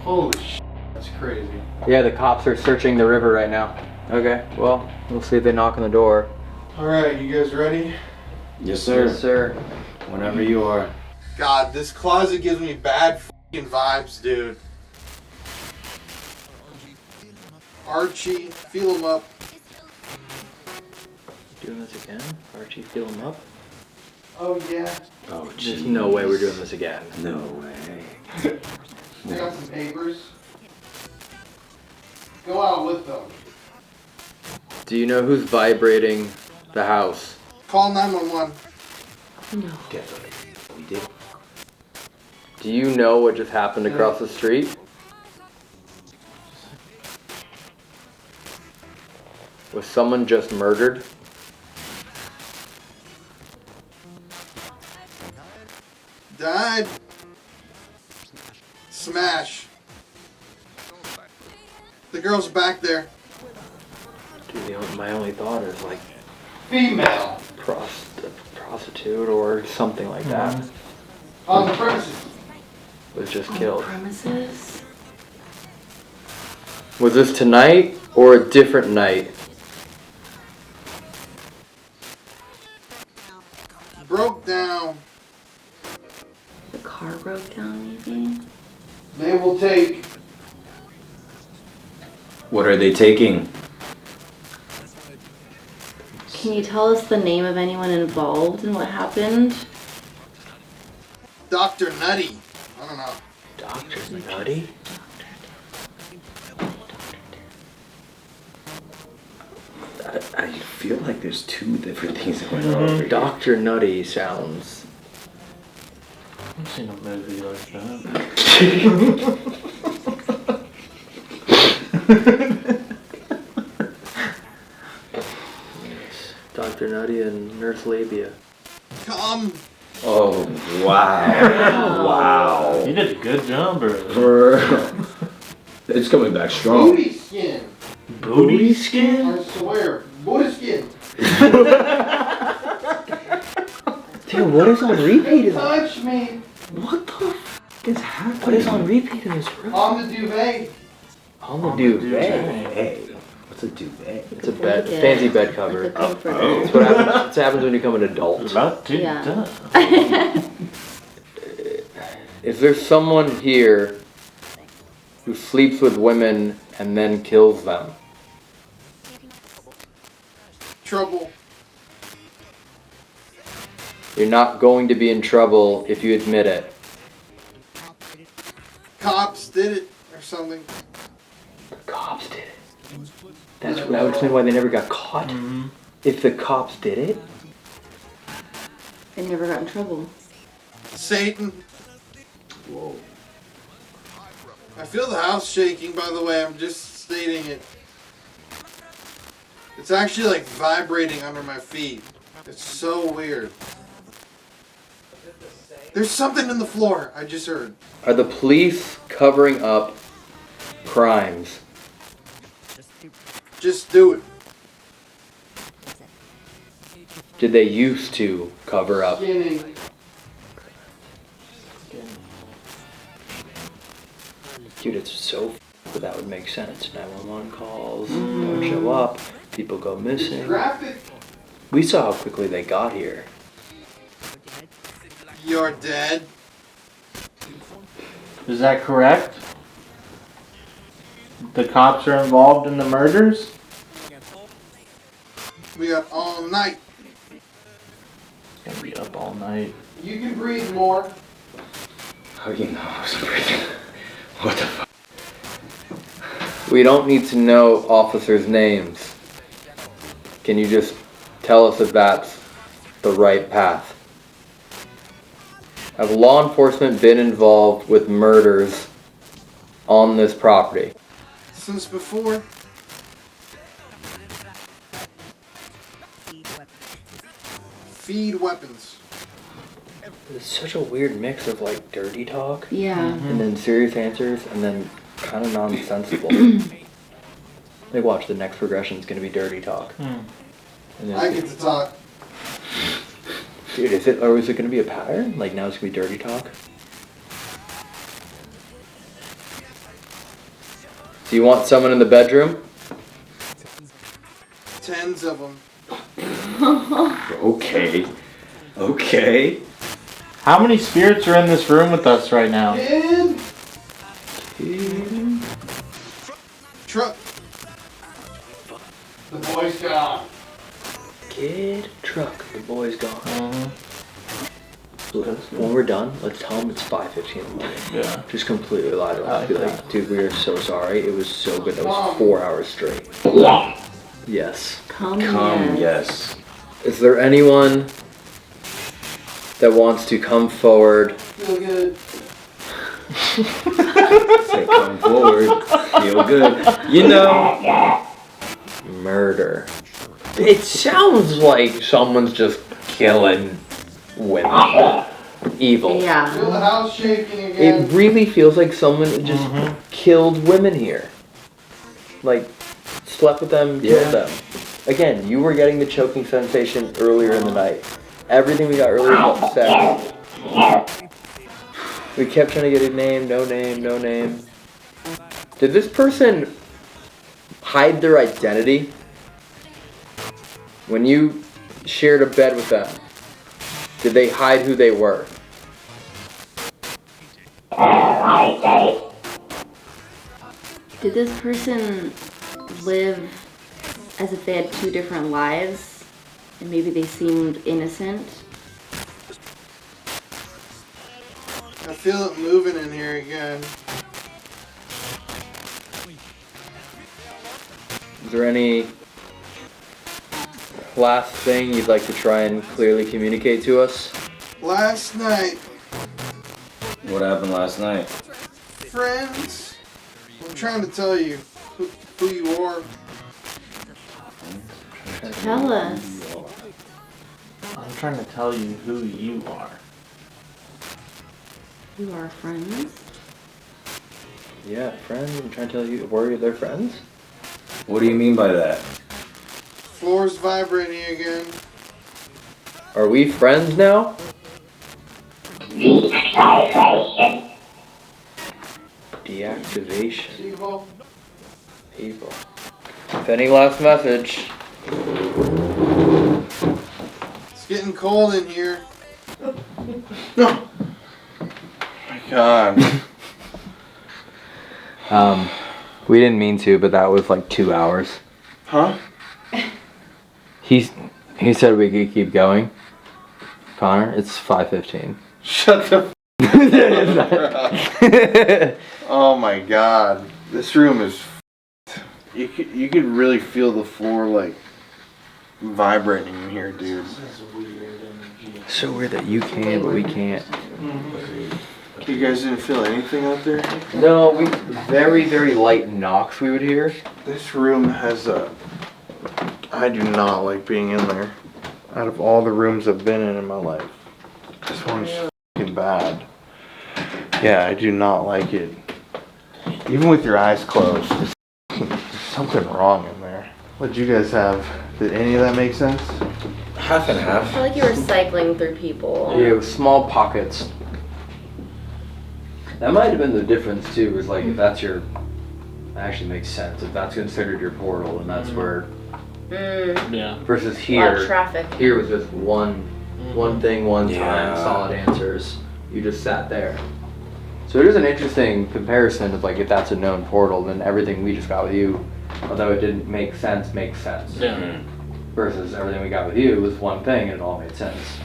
Holy shit, that's crazy. Yeah, the cops are searching the river right now. Okay, well, we'll see if they knock on the door. Alright, you guys ready? Yes, sir. Yes, sir. Whenever you are. God, this closet gives me bad fucking vibes, dude. Archie, feel him up. Doing this again? Archie, feel him up? Oh yeah. Oh, There's no way we're doing this again. No way. I got some papers. Go out with them. Do you know who's vibrating the house? Call 911. No. Definitely. We did. Do you know what just happened across the street? Was someone just murdered? Died. Smash. The girl's back there. Dude, my only thought is like Female. prostitute or something like that. On the premises. Was just On killed. premises? Was this tonight or a different night? Broke down. The car broke down, maybe? They will take. What are they taking? Can you tell us the name of anyone involved in what happened? Dr. Nutty. I don't know. Dr. Nutty? I feel like there's two different things going on over here. Dr. Nutty sounds. I've seen a movie like that. Dr. Nutty and Nurse Labia. Come. Oh, wow. Wow. You did a good job, bro. It's coming back strong. Booty skin. Booty skin? I swear. Booty skin. Dude, what is on repeat? Touch me. What the f is happening? What is on repeat in this room? On the duvet. On the duvet. Hey, what's a duvet? It's a bed, fancy bed cover. Like a comforter. It's what happens when you become an adult. About to Yeah. done. Is there someone here who sleeps with women and then kills them? Trouble. You're not going to be in trouble if you admit it. Cops did it or something. The cops did it. That would explain why they never got caught. If the cops did it. They never got in trouble. Satan. Whoa. I feel the house shaking, by the way. I'm just stating it. It's actually like vibrating under my feet. It's so weird. There's something in the floor. I just heard. Are the police covering up crimes? Just do it. Did they used to cover up? Skinning. Dude, it's so but that would make sense. 911 calls don't show up. People go missing. Graphic. We saw how quickly they got here. You're dead. Is that correct? The cops are involved in the murders? We got all night. Gonna be up all night. You can breathe more. How do you know I was breathing? What the fuck? We don't need to know officers' names. Can you just tell us if that's the right path? Have law enforcement been involved with murders on this property? Since before. Feed weapons. It's such a weird mix of like dirty talk. Yeah. And then serious answers and then kind of nonsensical. Like watch, the next progression is going to be dirty talk. And then I get to talk. Dude, is it going to be a pattern? Like now it's going to be dirty talk? Do you want someone in the bedroom? Tens of them. Okay. Okay. How many spirits are in this room with us right now? Kid. Truck. The boy's gone. Kid, truck, the boy's gone. When we're done, let's tell them it's 5:15 in the morning. Yeah. Just completely lie to us. I Be like like, dude, we are so sorry. It was so good. That was 4 hours straight. Yes. Come, yes. Is there anyone that wants to come forward? Feel good. Say come forward. Feel good. You know. Murder. It sounds like someone's just killing women. Evil. Yeah. Feel the house shaking again. It really feels like someone just killed women here. Like, slept with them, killed them. Again, you were getting the choking sensation earlier in the night. Everything we got earlier was sex. We kept trying to get a name, no name, no name. Did this person hide their identity? When you shared a bed with them, did they hide who they were? Did this person live as if they had two different lives and maybe they seemed innocent? I feel it moving in here again. Is there any last thing you'd like to try and clearly communicate to us? Last night, What happened last night? friends, I'm trying to tell you who you are. Tell us. I'm trying to tell you who you are. You are friends? Yeah, friends. I'm trying to tell you, were their friends? What do you mean by that? Floor's vibrating again. Are we friends now? Deactivation. Evil. Evil. If any last message. It's getting cold in here. No. My God. We didn't mean to, but that was like 2 hours. Huh? He said we could keep going. Connor, it's 5:15. Shut the Oh my God. This room is you could really feel the floor like vibrating in here, dude. So weird that you can, but we can't. You guys didn't feel anything out there? No, we very, very light knocks we would hear. This room has I do not like being in there. Out of all the rooms I've been in my life, this one's fucking bad. Yeah, I do not like it. Even with your eyes closed, there's something wrong in there. What'd you guys have? Did any of that make sense? Half and I half. feel like you were cycling through people. Yeah, with small pockets. That might have been the difference too, was like if that's your, that actually makes sense. If that's considered your portal and that's where, Yeah. versus A lot of here, traffic. here was just one thing, one time, Yeah. solid answers. You just sat there. So it is an interesting comparison of like if that's a known portal, then everything we just got with you, although it didn't make sense, makes sense. Yeah. Versus everything we got with you was one thing and it all made sense.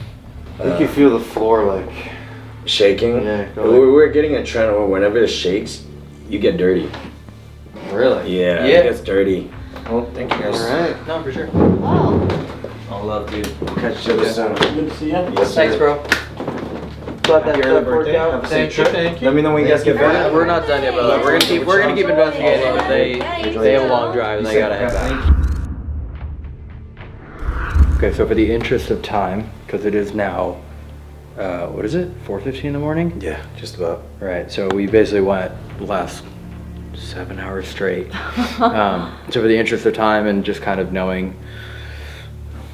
I think you feel the floor like Shaking? Yeah, go ahead. We're getting a trend where whenever it shakes, you get dirty. Really? Yeah, Yeah. it gets dirty. Well, thank you guys. Alright. No, for sure. Oh. All love, dude. We'll catch each other soon. Good to see you. Yes, Thanks, sir. bro. Glad that Happy stuff early worked birthday. out. Have a Thank safe you. trip. Thank you. Let me know when you guys get back. We're not done yet, but we're gonna keep investigating. But they have a long drive and they gotta head back. Okay, so for the interest of time, because it is now, what is it? 4:15 in the morning. Yeah, just about. Right. So we basically went the last 7 hours straight. So for the interest of time and just kind of knowing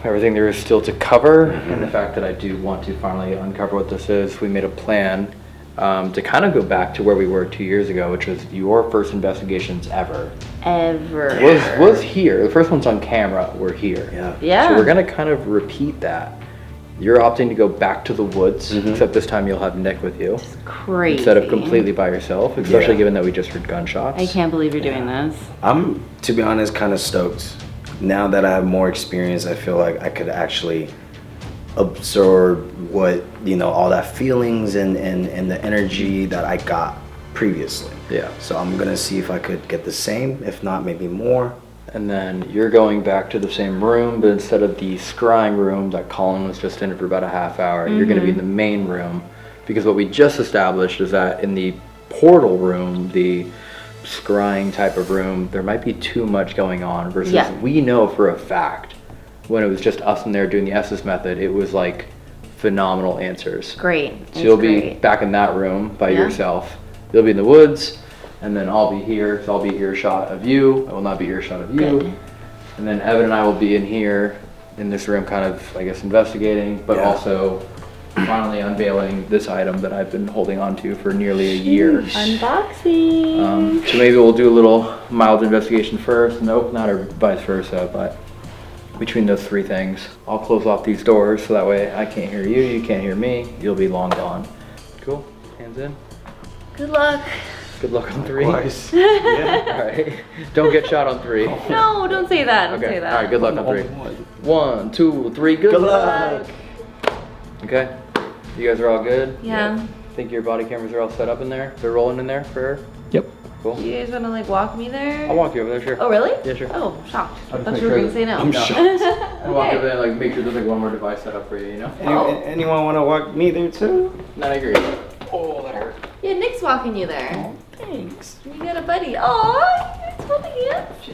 everything there is still to cover, and the fact that I do want to finally uncover what this is, we made a plan to kind of go back to where we were 2 years ago, which was your first investigations ever. Was here. The first one's on camera. We're here. Yeah. Yeah. So we're gonna kind of repeat that. You're opting to go back to the woods, except this time you'll have Nick with you. Crazy. Instead of completely by yourself, especially given that we just heard gunshots. I can't believe you're doing this. I'm, to be honest, kind of stoked. Now that I have more experience, I feel like I could actually absorb what, you know, all that feelings and the energy that I got previously. Yeah. So I'm gonna see if I could get the same, if not maybe more. And then you're going back to the same room, but instead of the scrying room that Colin was just in for about a half hour, you're gonna be in the main room, because what we just established is that in the portal room, the scrying type of room, there might be too much going on, versus we know for a fact when it was just us in there doing the Estes method, it was like phenomenal answers. Great. So you'll be back in that room by yourself. You'll be in the woods, and then I'll be here, so I'll be earshot of you. I will not be earshot of you. Good. And then Evan and I will be in here, in this room, kind of, I guess, investigating, but also finally unveiling this item that I've been holding on to for nearly a year. Unboxing. So maybe we'll do a little mild investigation first and open that, or vice versa, but between those three things, I'll close off these doors so that way I can't hear you, you can't hear me, you'll be long gone. Cool, hands in. Good luck. Good luck on 3. Twice. Yeah. All right. Don't get shot on 3. No, don't say that. Don't Okay. say that. All right. Good luck on 3. 1, 2, 3. Good luck. Okay. You guys are all good? Yeah. Think your body cameras are all set up in there? They're rolling in there for her? Yep. Cool. You guys wanna like walk me there? I'll walk you over there, sure. Oh really? Yeah, sure. Oh, shocked. I just thought make you were sure gonna say no. I'm shocked. I'll walk over there and like make sure there's like one more device set up for you, you know? Anyone want to walk me there too? No, I agree. Oh, that hurt. Yeah, Nick's walking you there. Oh, thanks. You got a buddy. Aw, it's holding hands.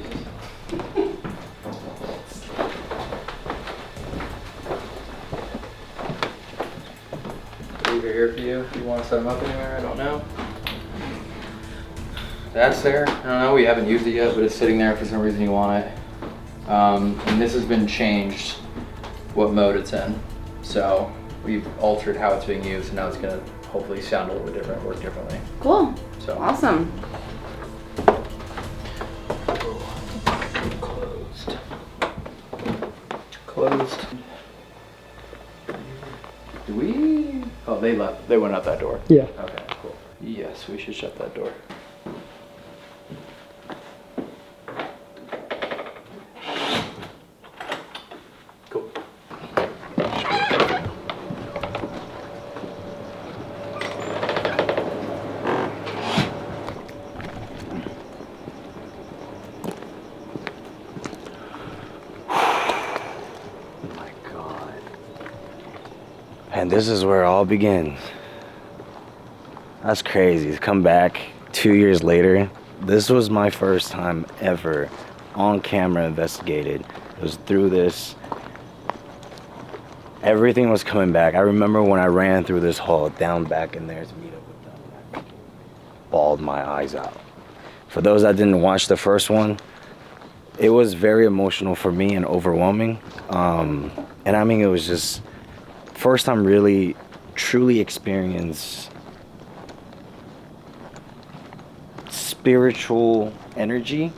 Leave it here for you. If you want to set them up anywhere, I don't know. That's there. I don't know. We haven't used it yet, but it's sitting there for some reason you want it. And this has been changed, what mode it's in. So we've altered how it's being used, and now it's going to hopefully sound a little bit different, work differently. Cool. So Awesome. Closed. Do we? Oh, they left. They went out that door. Yeah. Okay, cool. Yes, we should shut that door. Cool. And this is where it all begins. That's crazy. To come back 2 years later. This was my first time ever on camera investigated. It was through this. Everything was coming back. I remember when I ran through this hall down back in there to meet up with them. I bawled my eyes out. For those that didn't watch the first one, it was very emotional for me and overwhelming. And I mean, it was just first time really truly experience spiritual energy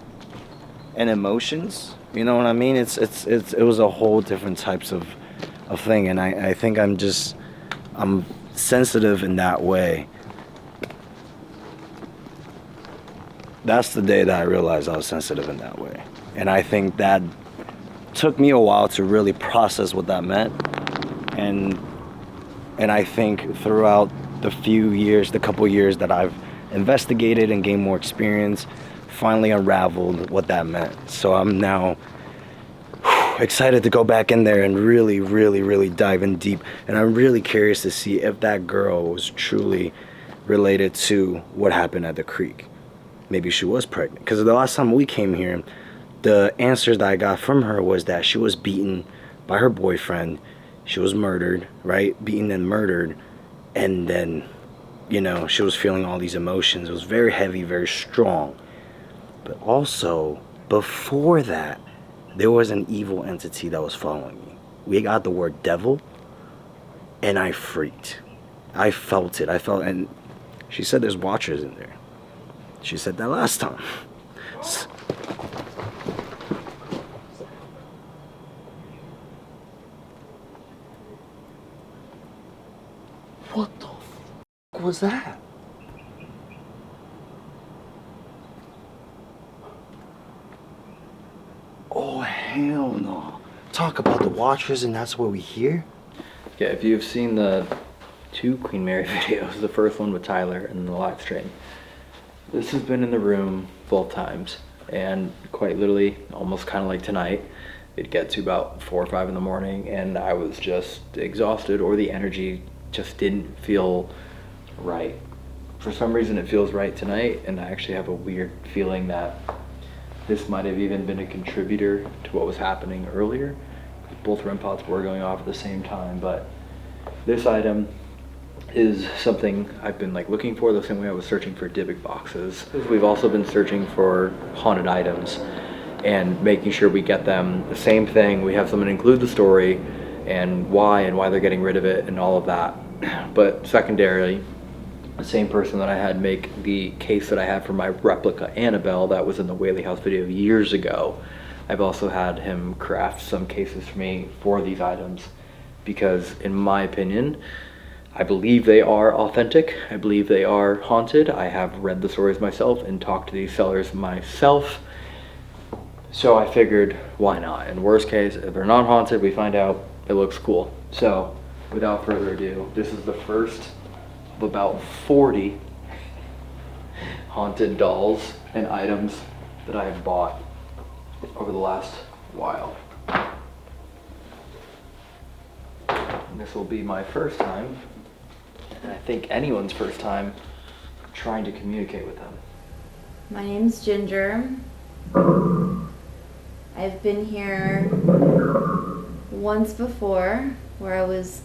and emotions. You know what I mean? It was a whole different types of thing, and I think I'm sensitive in that way. That's the day that I realized I was sensitive in that way. And I think that took me a while to really process what that meant. And I think throughout the couple years that I've investigated and gained more experience, finally unraveled what that meant. So I'm now excited to go back in there and really, really, really dive in deep. And I'm really curious to see if that girl was truly related to what happened at the creek. Maybe she was pregnant. Because the last time we came here, the answers that I got from her was that she was beaten by her boyfriend. She was murdered, right? Beaten and murdered. And then, you know, she was feeling all these emotions. It was very heavy, very strong. But also, before that, there was an evil entity that was following me. We got the word devil, and I freaked. I felt it. And she said there's watchers in there. She said that last time. What the f was that? Oh, hell no. Talk about the watchers and that's what we hear? Yeah, if you've seen the 2 Queen Mary videos, the first one with Tyler and the live stream, this has been in the room both times, and quite literally, almost kind of like tonight, it'd get to about 4 or 5 in the morning and I was just exhausted, or the energy just didn't feel right. For some reason it feels right tonight, and I actually have a weird feeling that this might have even been a contributor to what was happening earlier. Both REM pods were going off at the same time, but this item is something I've been like looking for the same way I was searching for Dybbuk boxes. We've also been searching for haunted items and making sure we get them the same thing. We have someone include the story and why they're getting rid of it and all of that. But secondarily, the same person that I had make the case that I had for my replica Annabelle that was in the Whaley House video years ago, I've also had him craft some cases for me for these items, because in my opinion, I believe they are authentic. I believe they are haunted. I have read the stories myself and talked to these sellers myself. So I figured, why not? In worst case, if they're not haunted, we find out it looks cool. So without further ado, this is the first of about 40 haunted dolls and items that I have bought over the last while. And this will be my first time, and I think anyone's first time, trying to communicate with them. My name's Ginger. I've been here once before where I was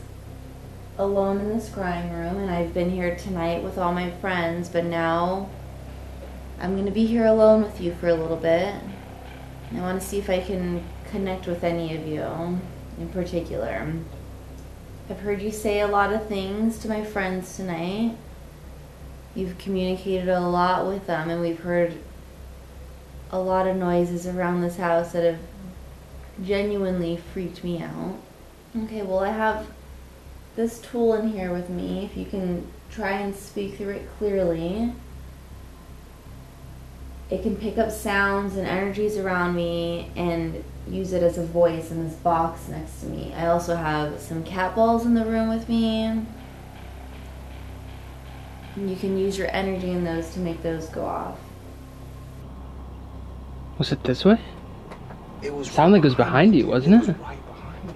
alone in the scrying room, and I've been here tonight with all my friends, but now I'm going to be here alone with you for a little bit. I want to see if I can connect with any of you in particular. I've heard you say a lot of things to my friends tonight. You've communicated a lot with them, and we've heard a lot of noises around this house that have genuinely freaked me out. Okay, well, I have this tool in here with me. If you can try and speak through it clearly. It can pick up sounds and energies around me and use it as a voice in this box next to me. I also have some cat balls in the room with me. And you can use your energy in those to make those go off. Was it this way? It sounded like it was behind you, wasn't it? Right behind me.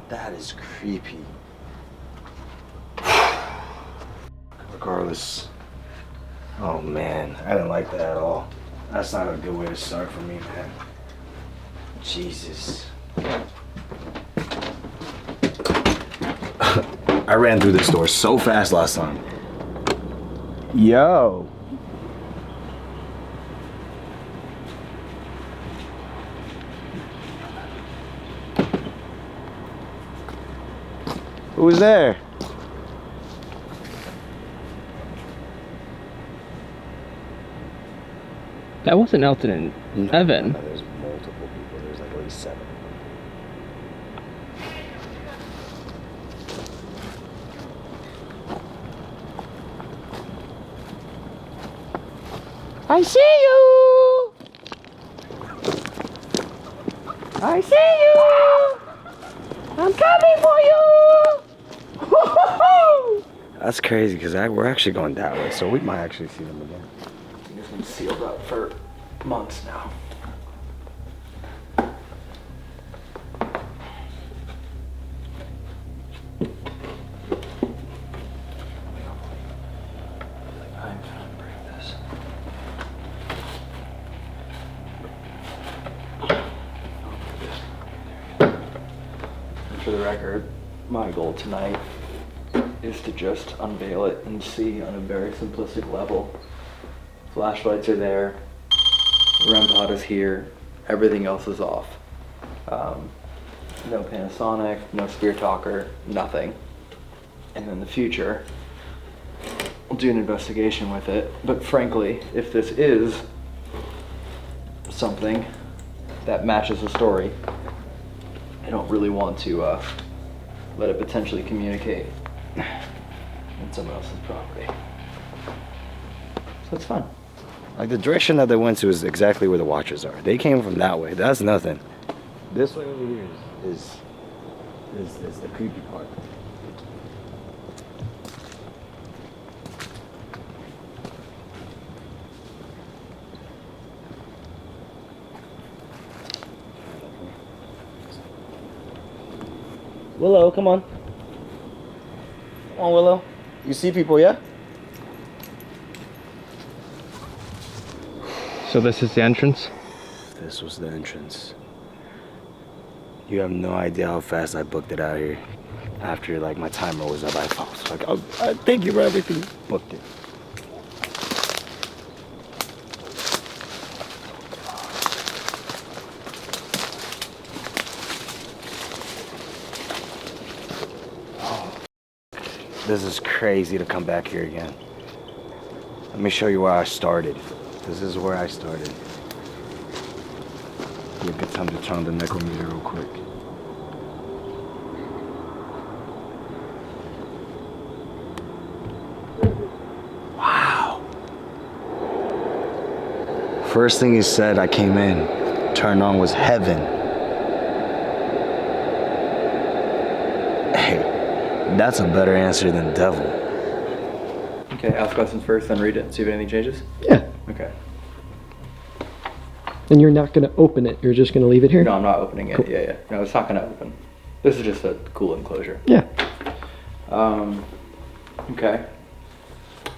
That is creepy. Regardless. Oh man, I didn't like that at all. That's not a good way to start for me, man. Jesus. I ran through this door so fast last time. Yo. Who was there? That wasn't Elton and Evan. No, there's multiple people. There's like at least 7. I see you! I see you! I'm coming for you! That's crazy because we're actually going that way, so we might actually see them again. This one's sealed up for months now. I'm gonna break this. And for the record, my goal tonight is to just unveil it and see on a very simplistic level. Flashlights are there, REM pod is here, everything else is off. No Panasonic, no Spear Talker, nothing. And in the future, we'll do an investigation with it. But frankly, if this is something that matches the story, I don't really want to let it potentially communicate in someone else's property. So it's fun. Like the direction that they went to is exactly where the watchers are. They came from that way. That's nothing. This way over here is the creepy part. Willow, come on. Come on, Willow. You see people, yeah? So this is the entrance? This was the entrance. You have no idea how fast I booked it out here. After like my timer was up, I was like, oh, thank you for everything. Booked it. This is crazy to come back here again. Let me show you where I started. This is where I started. Be a good time to turn on the necrometer real quick. Wow. First thing he said I came in, turned on was heaven. Hey. That's a better answer than devil. Okay, ask questions first, then read it, see if anything changes? Yeah. Okay. And you're not going to open it, you're just going to leave it here? No, I'm not opening it. Cool. Yeah. No, it's not going to open. This is just a cool enclosure. Yeah. Okay.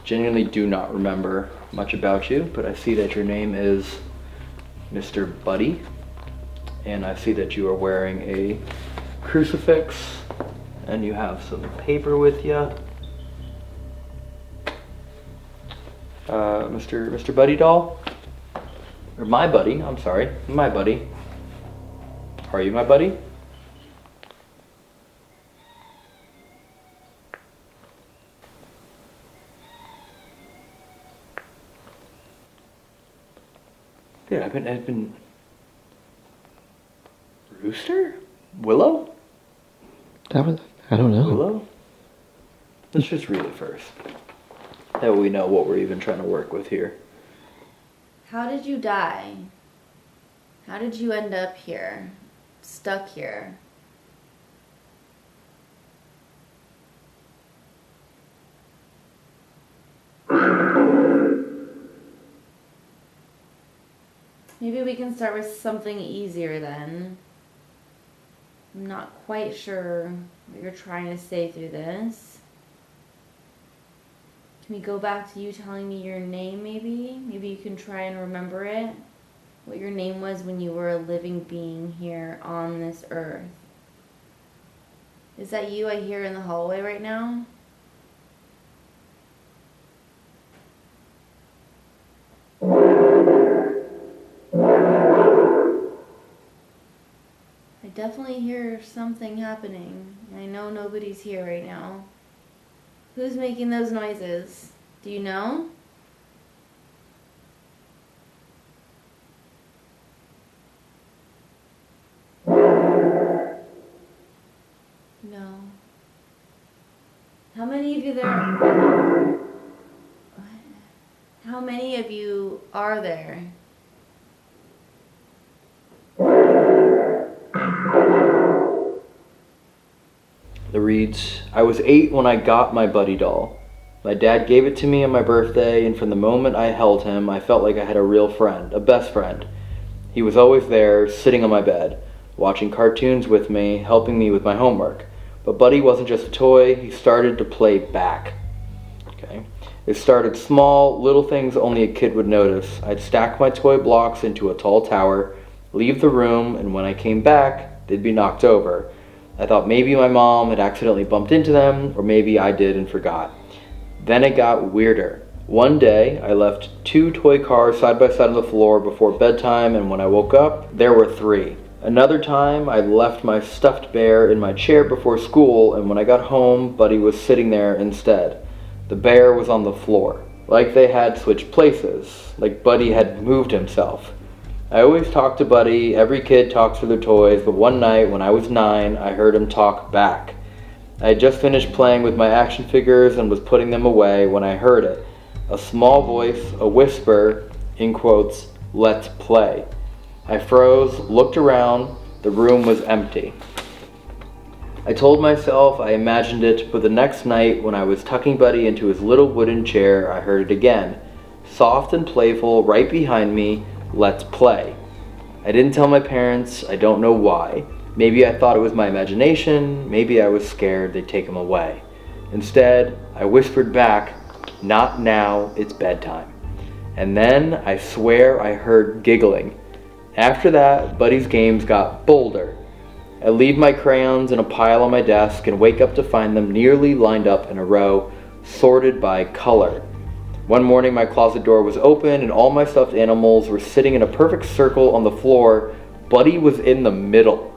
Genuinely do not remember much about you, but I see that your name is Mr. Buddy, and I see that you are wearing a crucifix, and you have some paper with you. Mr. Buddy doll? Or my buddy, I'm sorry. My buddy. Are you my buddy? Dude, I've been... Rooster? Willow? That was... I don't know. Willow? Let's just read it first. That way we know what we're even trying to work with here. How did you die? How did you end up here? Stuck here? Maybe we can start with something easier then. I'm not quite sure what you're trying to say through this. Can we go back to you telling me your name maybe? Maybe you can try and remember it. What your name was when you were a living being here on this earth. Is that you I hear in the hallway right now? I definitely hear something happening. I know nobody's here right now. Who's making those noises? Do you know? No. How many of you there? How many of you are there? It reads, I was 8 when I got my buddy doll. My dad gave it to me on my birthday, and from the moment I held him, I felt like I had a real friend, a best friend. He was always there, sitting on my bed, watching cartoons with me, helping me with my homework. But Buddy wasn't just a toy, he started to play back. Okay. It started small, little things only a kid would notice. I'd stack my toy blocks into a tall tower, leave the room, and when I came back, they'd be knocked over. I thought maybe my mom had accidentally bumped into them, or maybe I did and forgot. Then it got weirder. One day, I left 2 toy cars side by side on the floor before bedtime, and when I woke up, there were 3. Another time, I left my stuffed bear in my chair before school, and when I got home, Buddy was sitting there instead. The bear was on the floor, like they had switched places, like Buddy had moved himself. I always talk to Buddy, every kid talks to their toys, but one night when I was 9, I heard him talk back. I had just finished playing with my action figures and was putting them away when I heard it. A small voice, a whisper, in quotes, let's play. I froze, looked around, the room was empty. I told myself I imagined it, but the next night when I was tucking Buddy into his little wooden chair, I heard it again. Soft and playful, right behind me, let's play. I didn't tell my parents, I don't know why. Maybe I thought it was my imagination, maybe I was scared they'd take him away. Instead, I whispered back, not now, it's bedtime. And then, I swear I heard giggling. After that, Buddy's games got bolder. I leave my crayons in a pile on my desk and wake up to find them nearly lined up in a row, sorted by color. One morning my closet door was open and all my stuffed animals were sitting in a perfect circle on the floor. Buddy was in the middle.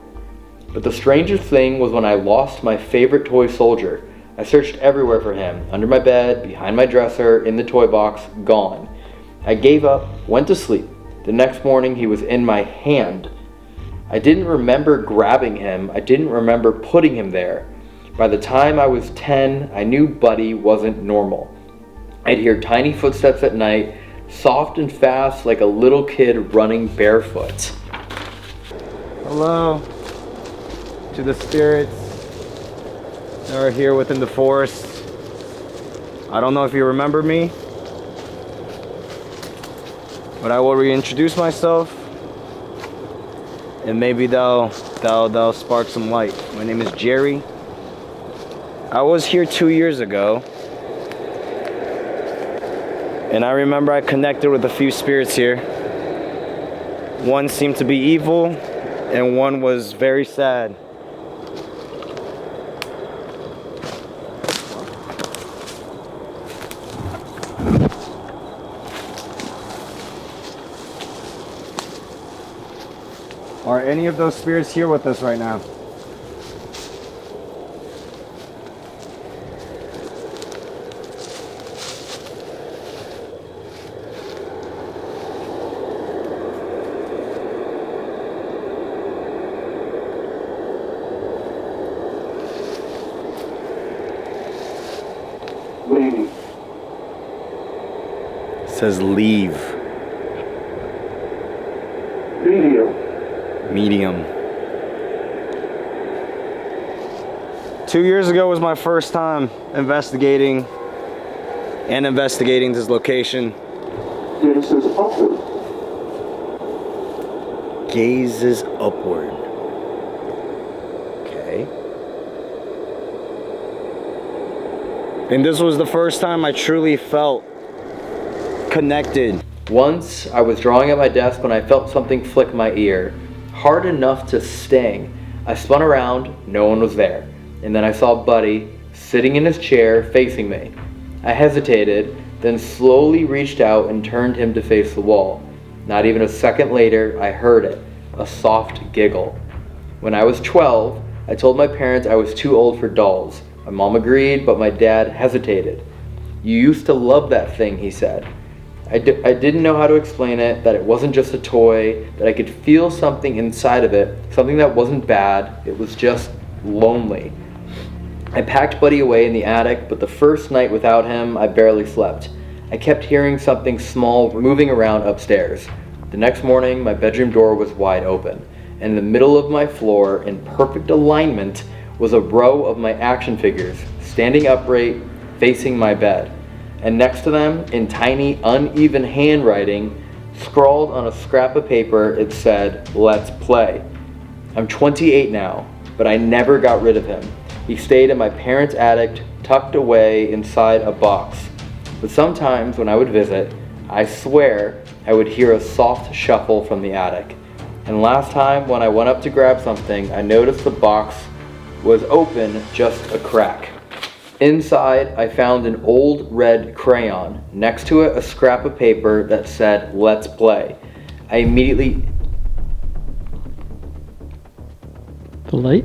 But the strangest thing was when I lost my favorite toy soldier. I searched everywhere for him, under my bed, behind my dresser, in the toy box, gone. I gave up, went to sleep. The next morning he was in my hand. I didn't remember grabbing him, I didn't remember putting him there. By the time I was 10, I knew Buddy wasn't normal. I'd hear tiny footsteps at night, soft and fast like a little kid running barefoot. Hello to the spirits that are here within the forest. I don't know if you remember me, but I will reintroduce myself. And maybe that'll spark some light. My name is Jerry. I was here 2 years ago. And I remember I connected with a few spirits here. One seemed to be evil, and one was very sad. Are any of those spirits here with us right now? It says leave. Medium. 2 years ago was my first time investigating this location. Gazes upward. Gazes upward. Okay. And this was the first time I truly felt connected. Once, I was drawing at my desk when I felt something flick my ear. Hard enough to sting. I spun around, no one was there. And then I saw Buddy sitting in his chair facing me. I hesitated, then slowly reached out and turned him to face the wall. Not even a second later, I heard it, a soft giggle. When I was 12, I told my parents I was too old for dolls. My mom agreed, but my dad hesitated. You used to love that thing, he said. I didn't know how to explain it, that it wasn't just a toy, that I could feel something inside of it, something that wasn't bad, it was just lonely. I packed Buddy away in the attic, but the first night without him, I barely slept. I kept hearing something small moving around upstairs. The next morning, my bedroom door was wide open, and in the middle of my floor, in perfect alignment, was a row of my action figures, standing upright, facing my bed. And next to them, in tiny, uneven handwriting, scrawled on a scrap of paper, it said, "Let's play." I'm 28 now, but I never got rid of him. He stayed in my parents' attic, tucked away inside a box. But sometimes when I would visit, I swear I would hear a soft shuffle from the attic. And last time when I went up to grab something, I noticed the box was open just a crack. Inside, I found an old red crayon. Next to it, a scrap of paper that said, "Let's play." I immediately... The light?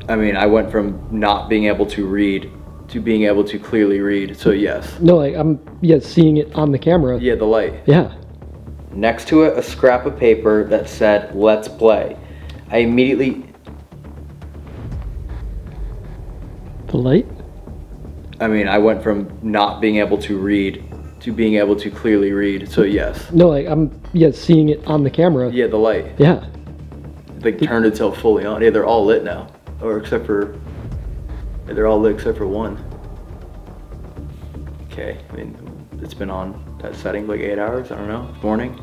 I mean, I went from not being able to read to being able to clearly read, so yes. No, like, I'm seeing it on the camera. Yeah, the light. Yeah. Next to it, a scrap of paper that said, "Let's play." I immediately... The light? I mean, I went from not being able to read to being able to clearly read. So yes. No, like I'm seeing it on the camera. Yeah, the light. Yeah. Like turned itself fully on. Yeah, they're all lit now, or except for. Yeah, they're all lit except for one. Okay, I mean, it's been on that setting for like 8 hours. I don't know. Morning.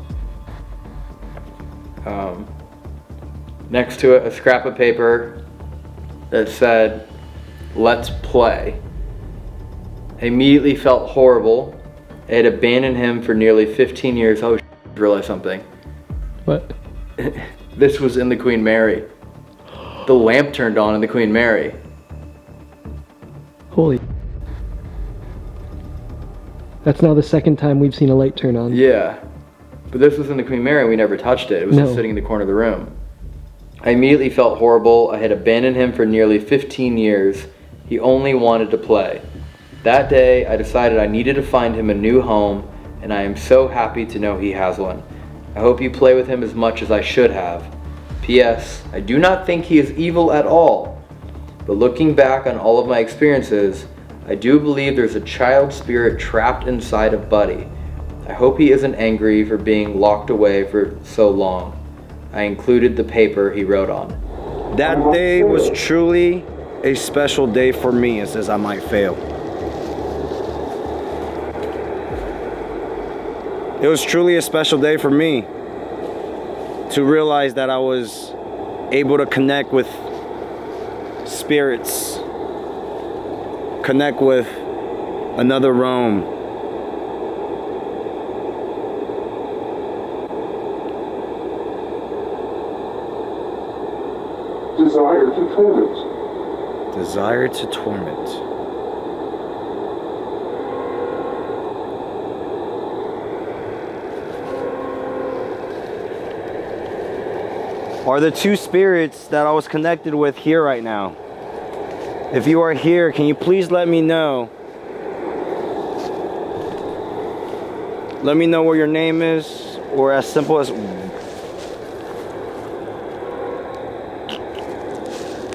Next to it, a scrap of paper that said, "Let's play." I immediately felt horrible. I had abandoned him for nearly 15 years. Oh, I realized something. What? This was in the Queen Mary. The lamp turned on in the Queen Mary. Holy. That's now the second time we've seen a light turn on. Yeah. But this was in the Queen Mary and we never touched it. It was just sitting in the corner of the room. I immediately felt horrible. I had abandoned him for nearly 15 years. He only wanted to play. That day, I decided I needed to find him a new home, and I am so happy to know he has one. I hope you play with him as much as I should have. P.S. I do not think he is evil at all, but looking back on all of my experiences, I do believe there's a child spirit trapped inside of Buddy. I hope he isn't angry for being locked away for so long. I included the paper he wrote on. That day was truly a special day for me. It says I might fail. It was truly a special day for me to realize that I was able to connect with spirits, connect with another realm. Desire to torment. Desire to torment. Are the two spirits that I was connected with here right now? If you are here, can you please let me know? Let me know what your name is, or as simple as...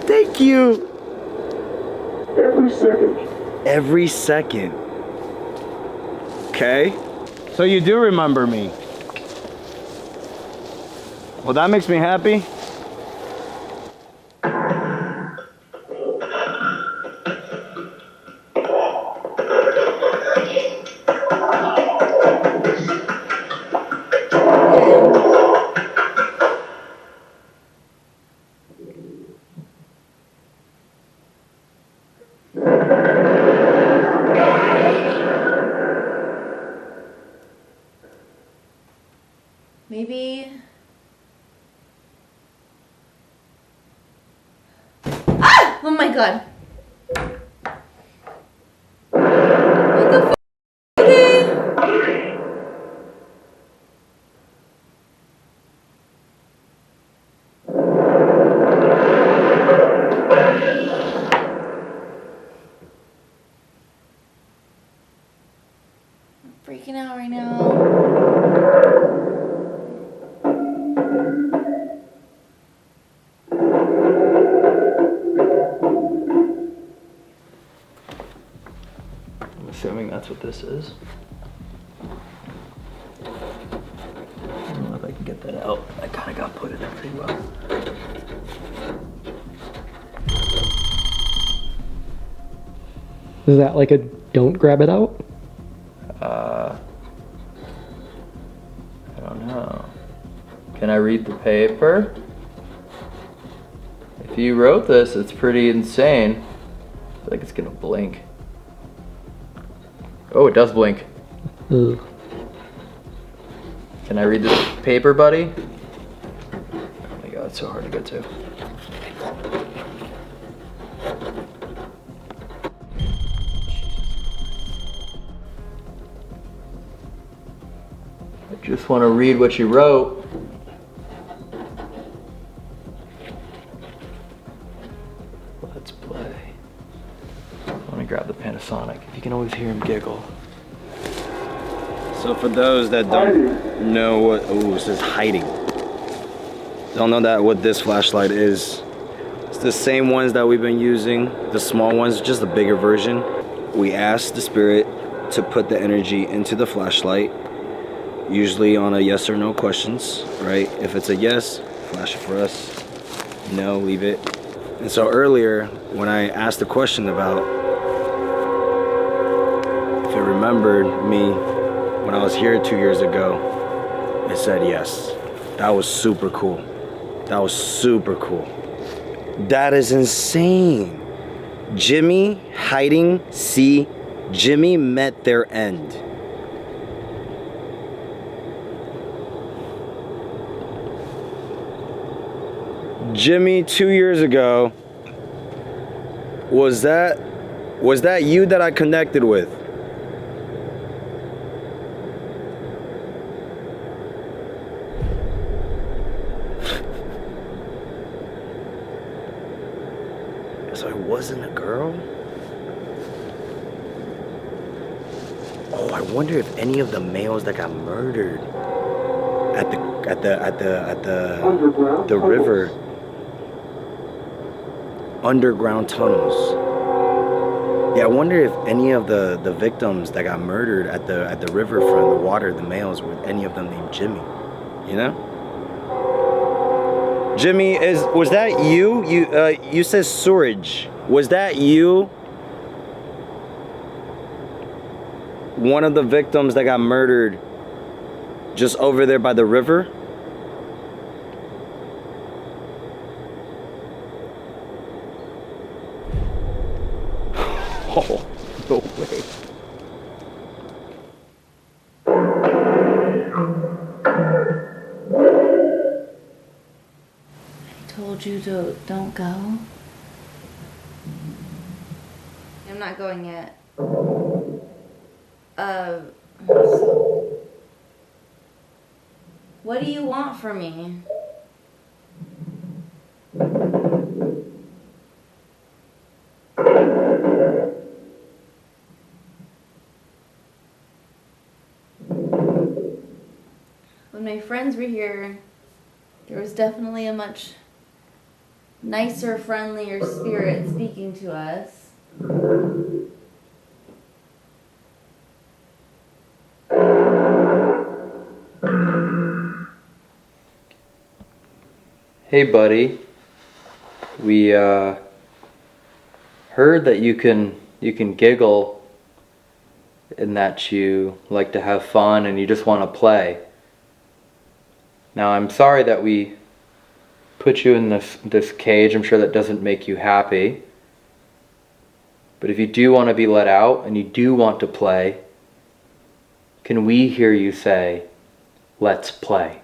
Thank you! Every second. Every second. Okay. So you do remember me. Well, that makes me happy. Maybe. Oh my god. What the f***? Okay. I'm freaking out right now. Assuming that's what this is. I don't know if I can get that out. I kind of got put in there pretty well. Is that like a don't grab it out? I don't know. Can I read the paper? If you wrote this, it's pretty insane. I feel like it's gonna blink. Oh, it does blink. Ugh. Can I read this paper, buddy? Oh my god, it's so hard to get to. I just want to read what you wrote. Let's play. I want to grab the Panasonic. If you can always hear him giggle. So for those that don't know what, oh, it says hiding. Don't know that what this flashlight is. It's the same ones that we've been using, the small ones, just a bigger version. We asked the spirit to put the energy into the flashlight, usually on a yes or no questions, right? If it's a yes, flash it for us. No, leave it. And so earlier, when I asked the question about if it remembered me when I was here 2 years ago, it said yes. That was super cool. That was super cool. That is insane. Jimmy hiding, see, Jimmy met their end. Jimmy 2 years ago, was that you that I connected with? So it wasn't a girl? Oh, I wonder if any of the males that got murdered at the river, underground tunnels. Yeah, I wonder if any of the victims that got murdered at the riverfront, the water, the males, were any of them named Jimmy, you know? Jimmy, was that you? You said Suraj. Was that you? One of the victims that got murdered just over there by the river? Oh, no way. Told you don't go. I'm not going yet. What do you want from me? When my friends were here, there was definitely a much nicer, friendlier spirit speaking to us. Hey buddy, we heard that you can giggle and that you like to have fun and you just want to play. Now I'm sorry that we put you in this cage. I'm sure that doesn't make you happy. But if you do want to be let out and you do want to play, can we hear you say, "Let's play"?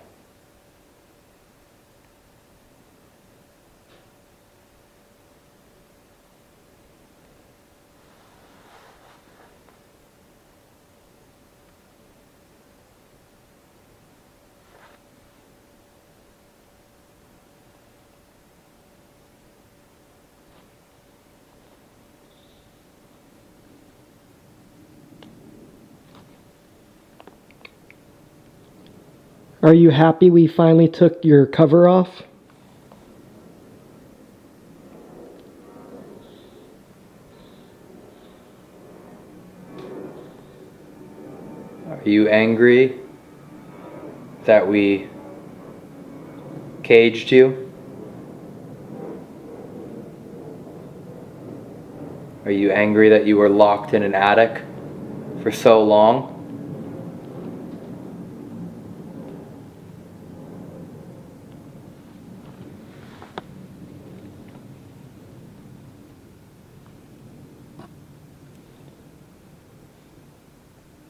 Are you happy we finally took your cover off? Are you angry that we caged you? Are you angry that you were locked in an attic for so long?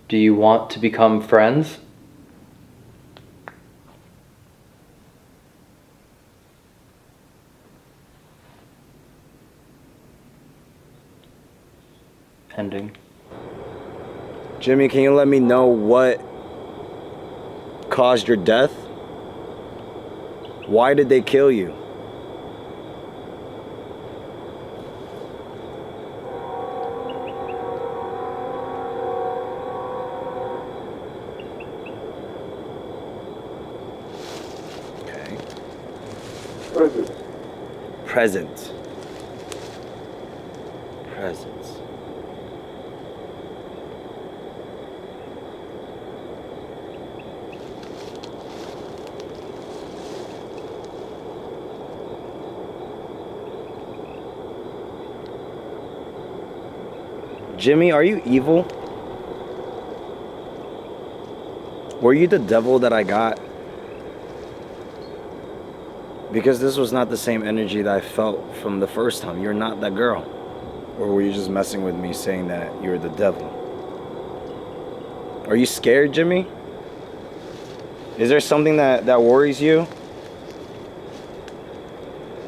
Do you want to become friends? Ending. Jimmy, can you let me know what caused your death? Why did they kill you? Present. Presence. Jimmy, are you evil? Were you the devil that I got? Because this was not the same energy that I felt from the first time. You're not that girl. Or were you just messing with me saying that you're the devil? Are you scared, Jimmy? Is there something that worries you?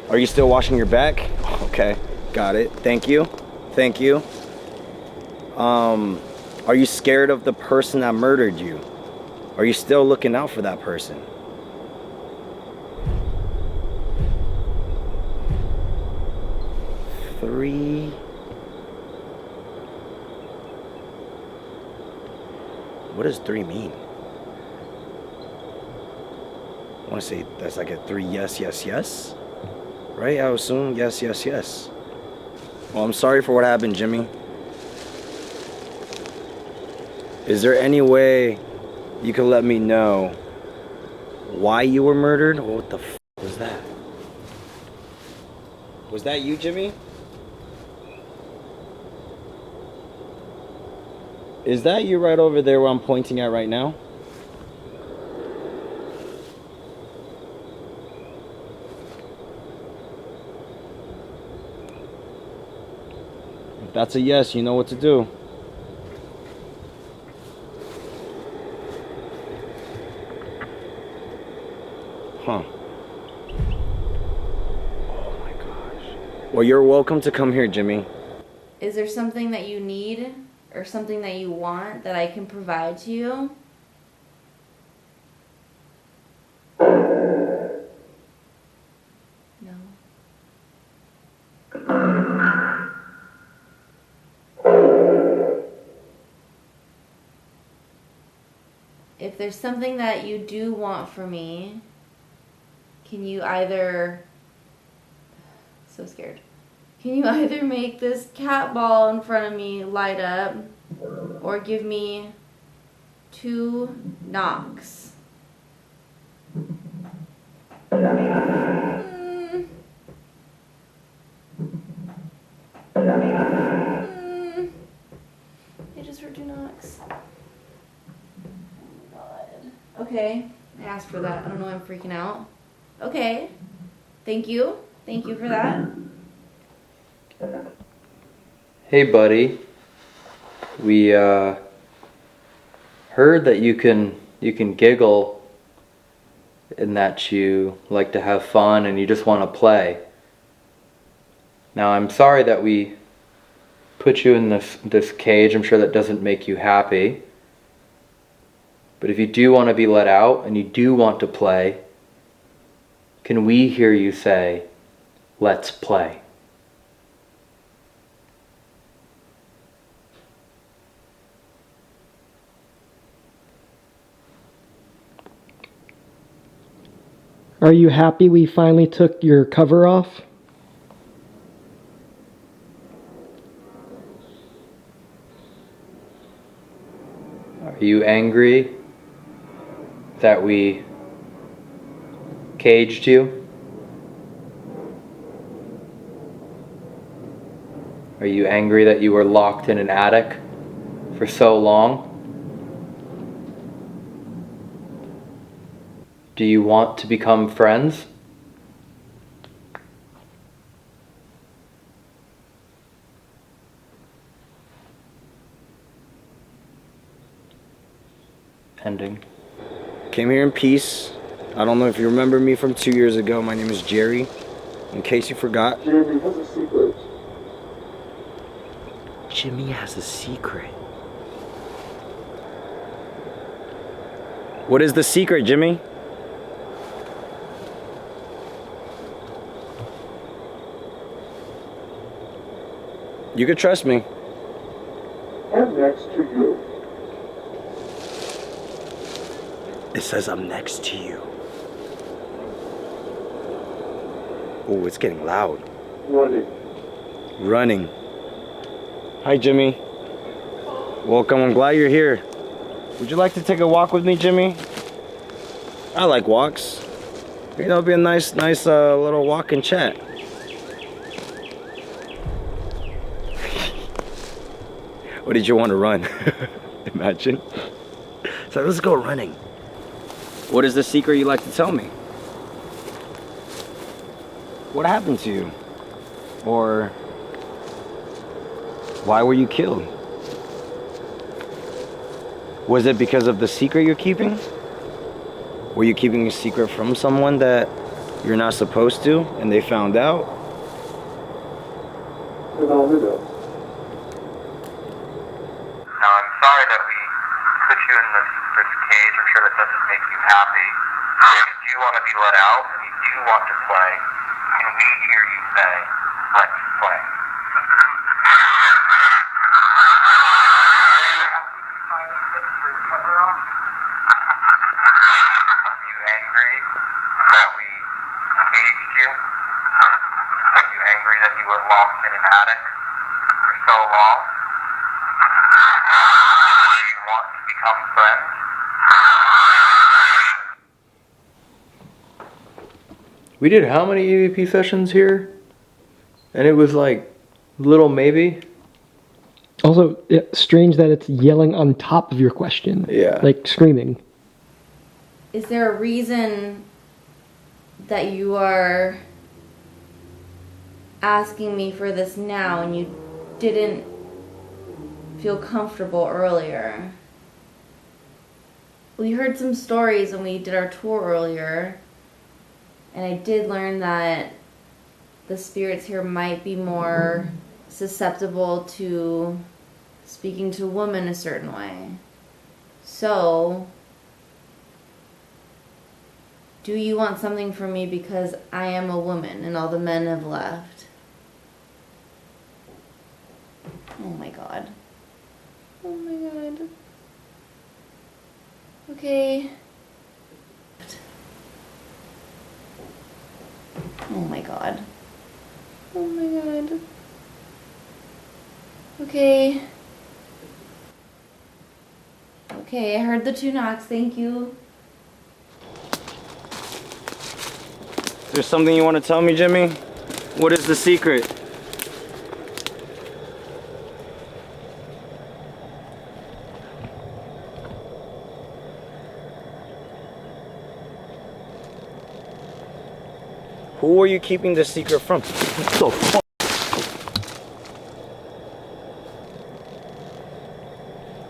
Are you still washing your back? Okay, got it. Thank you. Thank you. Are you scared of the person that murdered you? Are you still looking out for that person? Three. What does 3 mean? I want to say that's like a 3 yes, yes, yes. Right? I would assume yes, yes, yes. Well, I'm sorry for what happened, Jimmy. Is there any way you could let me know why you were murdered? What the f was that? Was that you, Jimmy? Is that you right over there where I'm pointing at right now? If that's a yes, you know what to do. Huh. Oh my gosh. Well, you're welcome to come here, Jimmy. Is there something that you need or something that you want that I can provide to you? No. If there's something that you do want from me, can you either... So scared. Can you either make this cat ball in front of me light up or give me 2 knocks? I just heard 2 knocks. Oh God. Okay, I asked for that. I don't know why I'm freaking out. Okay, thank you. Thank you for that. Hey buddy, we heard that you can giggle and that you like to have fun and you just want to play. Now I'm sorry that we put you in this cage. I'm sure that doesn't make you happy. But if you do want to be let out and you do want to play, can we hear you say, "Let's play"? Are you happy we finally took your cover off? Are you angry that we caged you? Are you angry that you were locked in an attic for so long? Do you want to become friends? Ending. Came here in peace. I don't know if you remember me from 2 years ago. My name is Jerry. In case you forgot. Jeremy has a secret. Jimmy has a secret. What is the secret, Jimmy? You can trust me. I'm next to you. It says I'm next to you. Oh, it's getting loud. Running. Running. Hi, Jimmy. Welcome. I'm glad you're here. Would you like to take a walk with me, Jimmy? I like walks. You know, it'll be a nice little walk and chat. Or did you want to run? Imagine. So let's go running. What is the secret you like to tell me? What happened to you? Or why were you killed? Was it because of the secret you're keeping? Were you keeping a secret from someone that you're not supposed to and they found out? Phenomenal. Now, I'm sorry that we put you in this cage. I'm sure that doesn't make you happy. If you do want to be let out and you do want to play, can we hear you say, let's play? Are you angry that we caged you? Are you angry that you were locked in an attic for so long? Do you want to become friends? We did how many EVP sessions here? And it was like little maybe. Also, strange that it's yelling on top of your question. Yeah. Like screaming. Is there a reason that you are asking me for this now and you didn't feel comfortable earlier? We heard some stories when we did our tour earlier, and I did learn that the spirits here might be more susceptible to speaking to women a certain way. So, do you want something from me because I am a woman and all the men have left? Oh my god. Oh my god. Okay. Oh my god. Oh my god. Okay. Okay, I heard the 2 knocks, thank you. Is there something you want to tell me, Jimmy? What is the secret? Who are you keeping the secret from? What the fuck?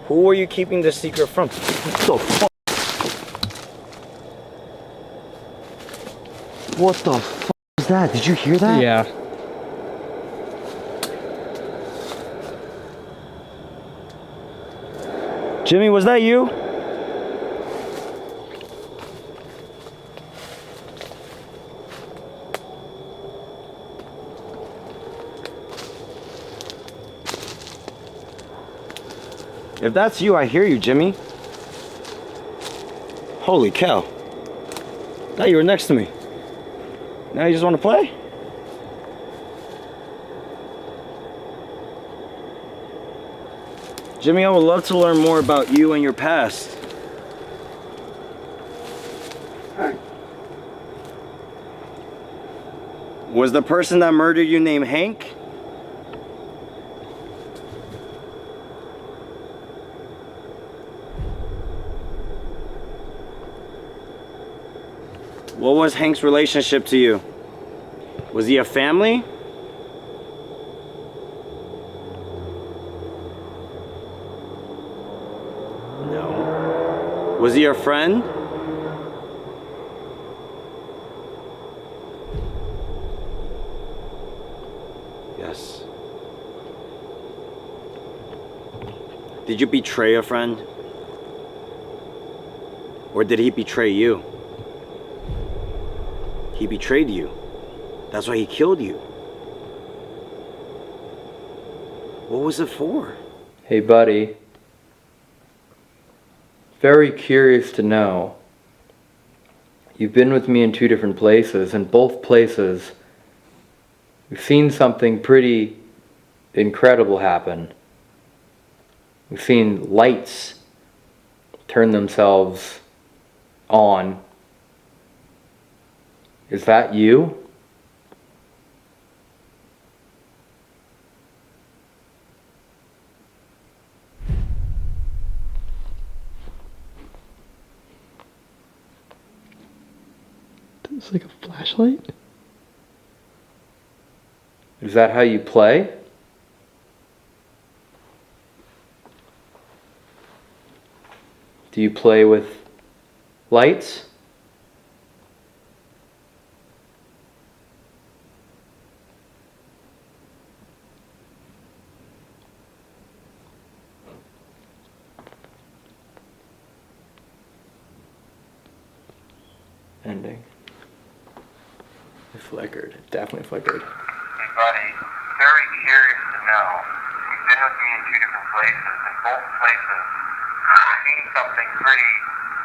Who are you keeping the secret from? What the fuck? What the fuck was that? Did you hear that? Yeah. Jimmy, was that you? If that's you, I hear you, Jimmy. Holy cow. Now you were next to me. Now you just want to play? Jimmy, I would love to learn more about you and your past. Was the person that murdered you named Hank? What was Hank's relationship to you? Was he a family? No. Was he a friend? Yes. Did you betray a friend? Or did he betray you? He betrayed you. That's why he killed you. What was it for? Hey buddy, very curious to know. You've been with me in 2 different places, and both places we've seen something pretty incredible happen. We've seen lights turn themselves on. Is that you? It's like a flashlight. Is that how you play? Do you play with lights? Ending. It flickered. It definitely flickered. Hey buddy, very curious to know. You've been with me in 2 different places. In both places, I've seen something pretty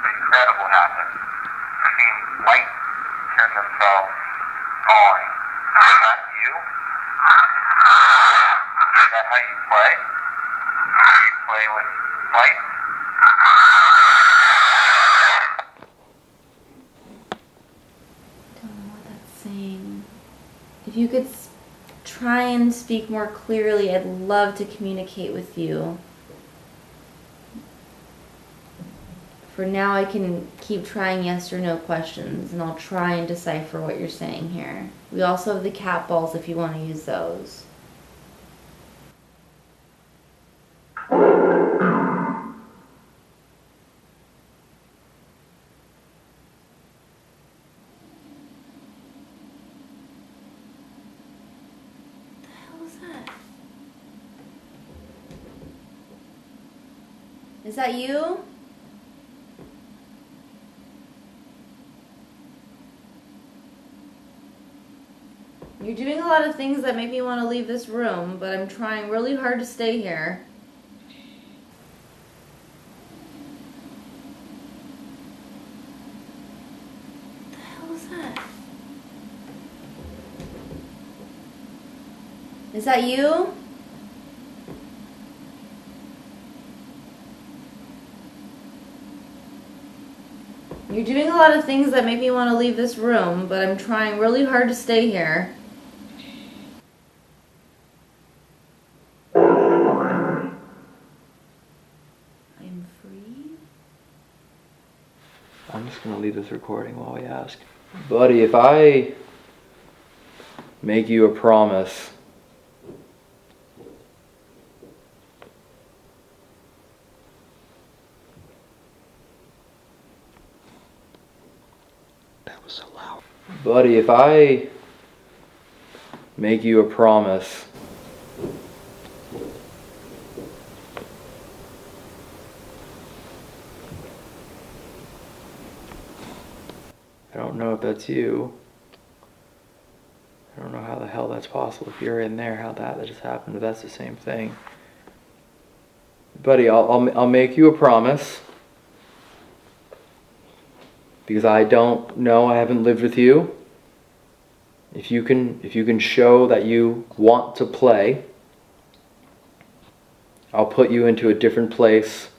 incredible happen. I've seen lights turn themselves on. Is that you? Is that how you play? You play with lights? Don't know what that's saying. If you could try and speak more clearly, I'd love to communicate with you. For now, I can keep trying yes or no questions, and I'll try and decipher what you're saying here. We also have the cat balls if you want to use those. Is that you? You're doing a lot of things that make me want to leave this room, but I'm trying really hard to stay here. What the hell is that? Is that you? You're doing a lot of things that make me want to leave this room, but I'm trying really hard to stay here. I'm free? I'm just gonna leave this recording while we ask. Buddy, if I make you a promise, buddy, if I make you a promise, I don't know if that's you. I don't know how the hell that's possible. If you're in there, how that just happened, but that's the same thing. Buddy, I'll make you a promise. Because I don't know, I haven't lived with you. If you can show that you want to play, I'll put you into a different place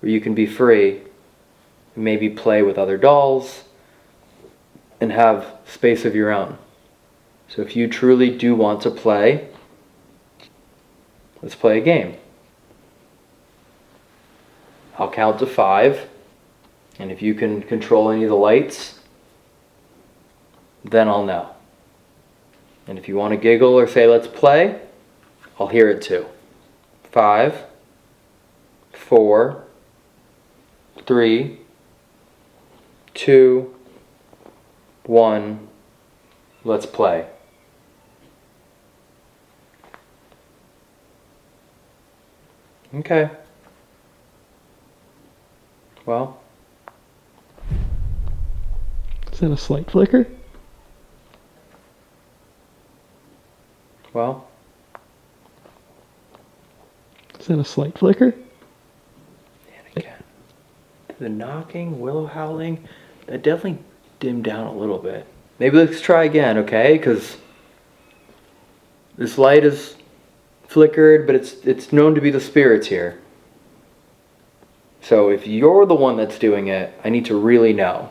where you can be free. Maybe play with other dolls and have space of your own. So if you truly do want to play, let's play a game. I'll count to 5. And if you can control any of the lights, then I'll know. And if you want to giggle or say, let's play, I'll hear it too. 5, 4, 3, 2, 1, let's play. Okay. Well. Is that a slight flicker? Well. Is that a slight flicker? And again. The knocking, willow howling, that definitely dimmed down a little bit. Maybe let's try again, okay? Because this light is flickered, but it's known to be the spirits here. So if you're the one that's doing it, I need to really know.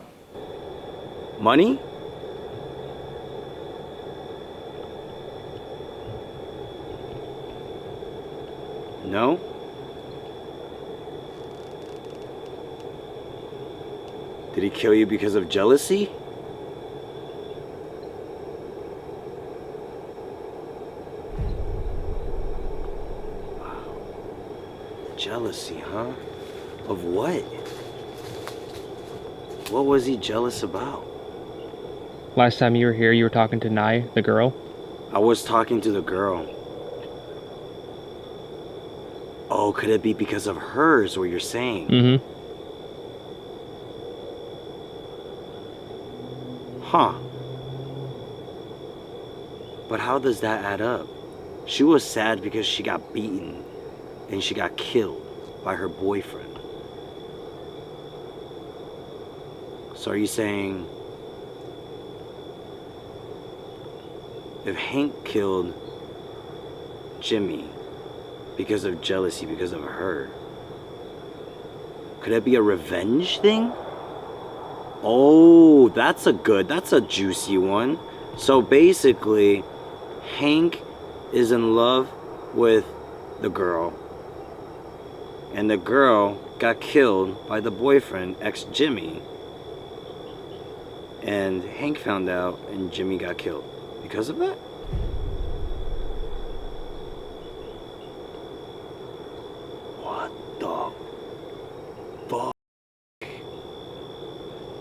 Money? No? Did he kill you because of jealousy? Jealousy, huh? Of what? What was he jealous about? Last time you were here, you were talking to Nai, the girl? I was talking to the girl. Oh, could it be because of her, is what you're saying? Mm-hmm. Huh. But how does that add up? She was sad because she got beaten and she got killed by her boyfriend. So are you saying if Hank killed Jimmy because of jealousy, because of her, could it be a revenge thing? Oh, that's a juicy one. So basically, Hank is in love with the girl, and the girl got killed by the boyfriend, ex-Jimmy, and Hank found out and Jimmy got killed because of that? What the fuck?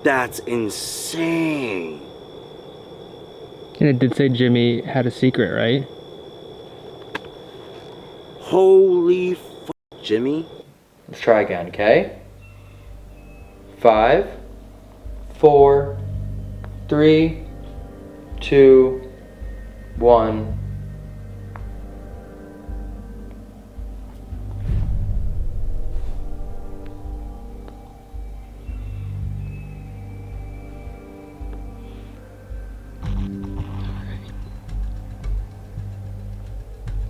That's insane. And it did say Jimmy had a secret, right? Holy fuck, Jimmy. Let's try again, okay? 5, 4, 3, 2, 1.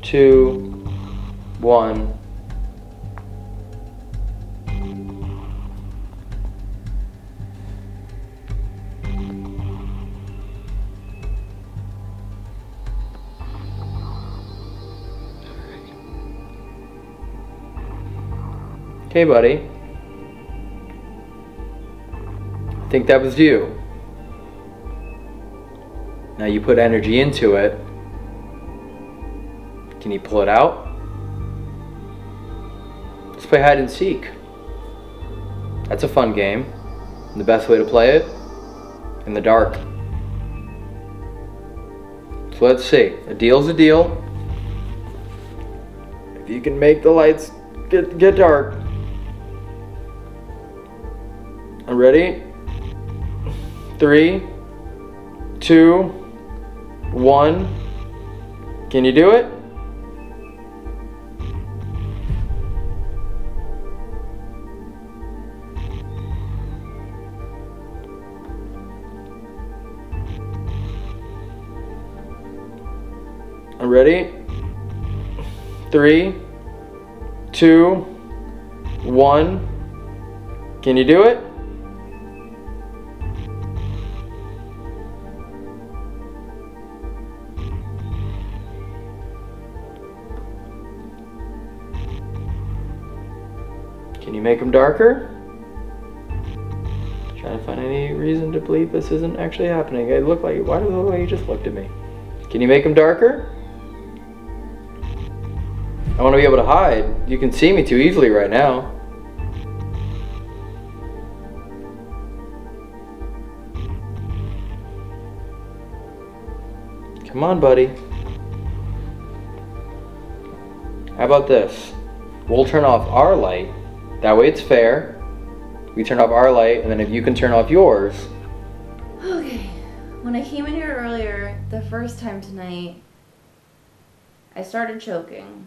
Two, 1. Okay, buddy. I think that was you. Now you put energy into it. Can you pull it out? Let's play hide and seek. That's a fun game. And the best way to play it? In the dark. So let's see. A deal's a deal. If you can make the lights get dark. I'm ready? 3, 2, 1. Can you do it? I'm ready? 3, 2, 1. Can you do it? Can you make them darker? Trying to find any reason to believe this isn't actually happening. It looked like, why does it look like you just looked at me? Can you make them darker? I want to be able to hide. You can see me too easily right now. Come on, buddy. How about this? We'll turn off our light. That way it's fair. We turn off our light, and then if you can turn off yours. Okay. When I came in here earlier, the first time tonight, I started choking.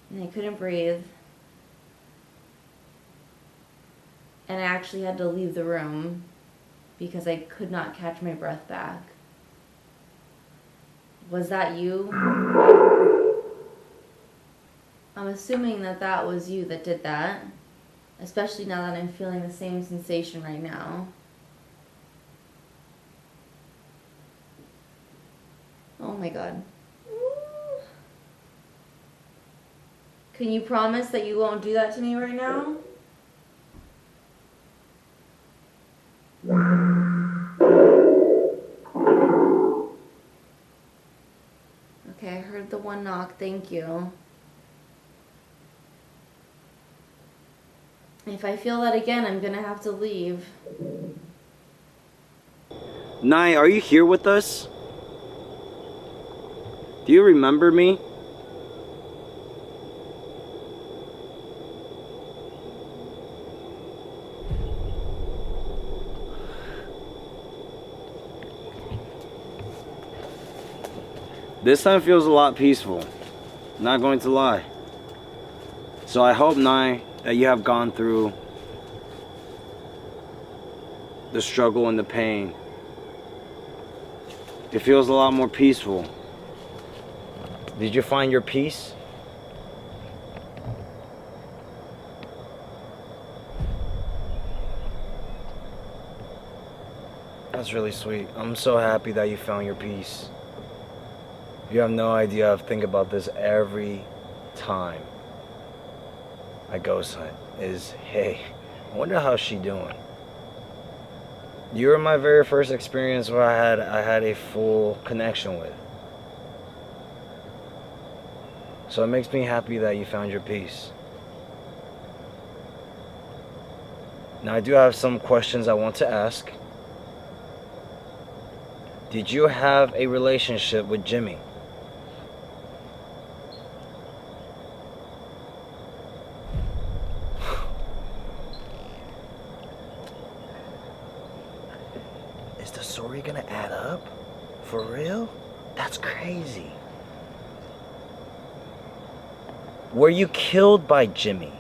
And I couldn't breathe. And I actually had to leave the room because I could not catch my breath back. Was that you? I'm assuming that that was you that did that. Especially now that I'm feeling the same sensation right now. Oh my God. Can you promise that you won't do that to me right now? Okay, I heard the one knock, thank you. If I feel that again, I'm gonna have to leave. Nye, are you here with us? Do you remember me? This time feels a lot peaceful. Not going to lie. So I hope, Nye, that you have gone through the struggle and the pain. It feels a lot more peaceful. Did you find your peace? That's really sweet. I'm so happy that you found your peace. You have no idea. I think about this every time I ghost hunt. Is, hey, I wonder how she doing. You were my very first experience where I had a full connection with. So it makes me happy that you found your peace. Now I do have some questions I want to ask. Did you have a relationship with Jimmy? Is the story gonna add up? For real? That's crazy. Were you killed by Jimmy?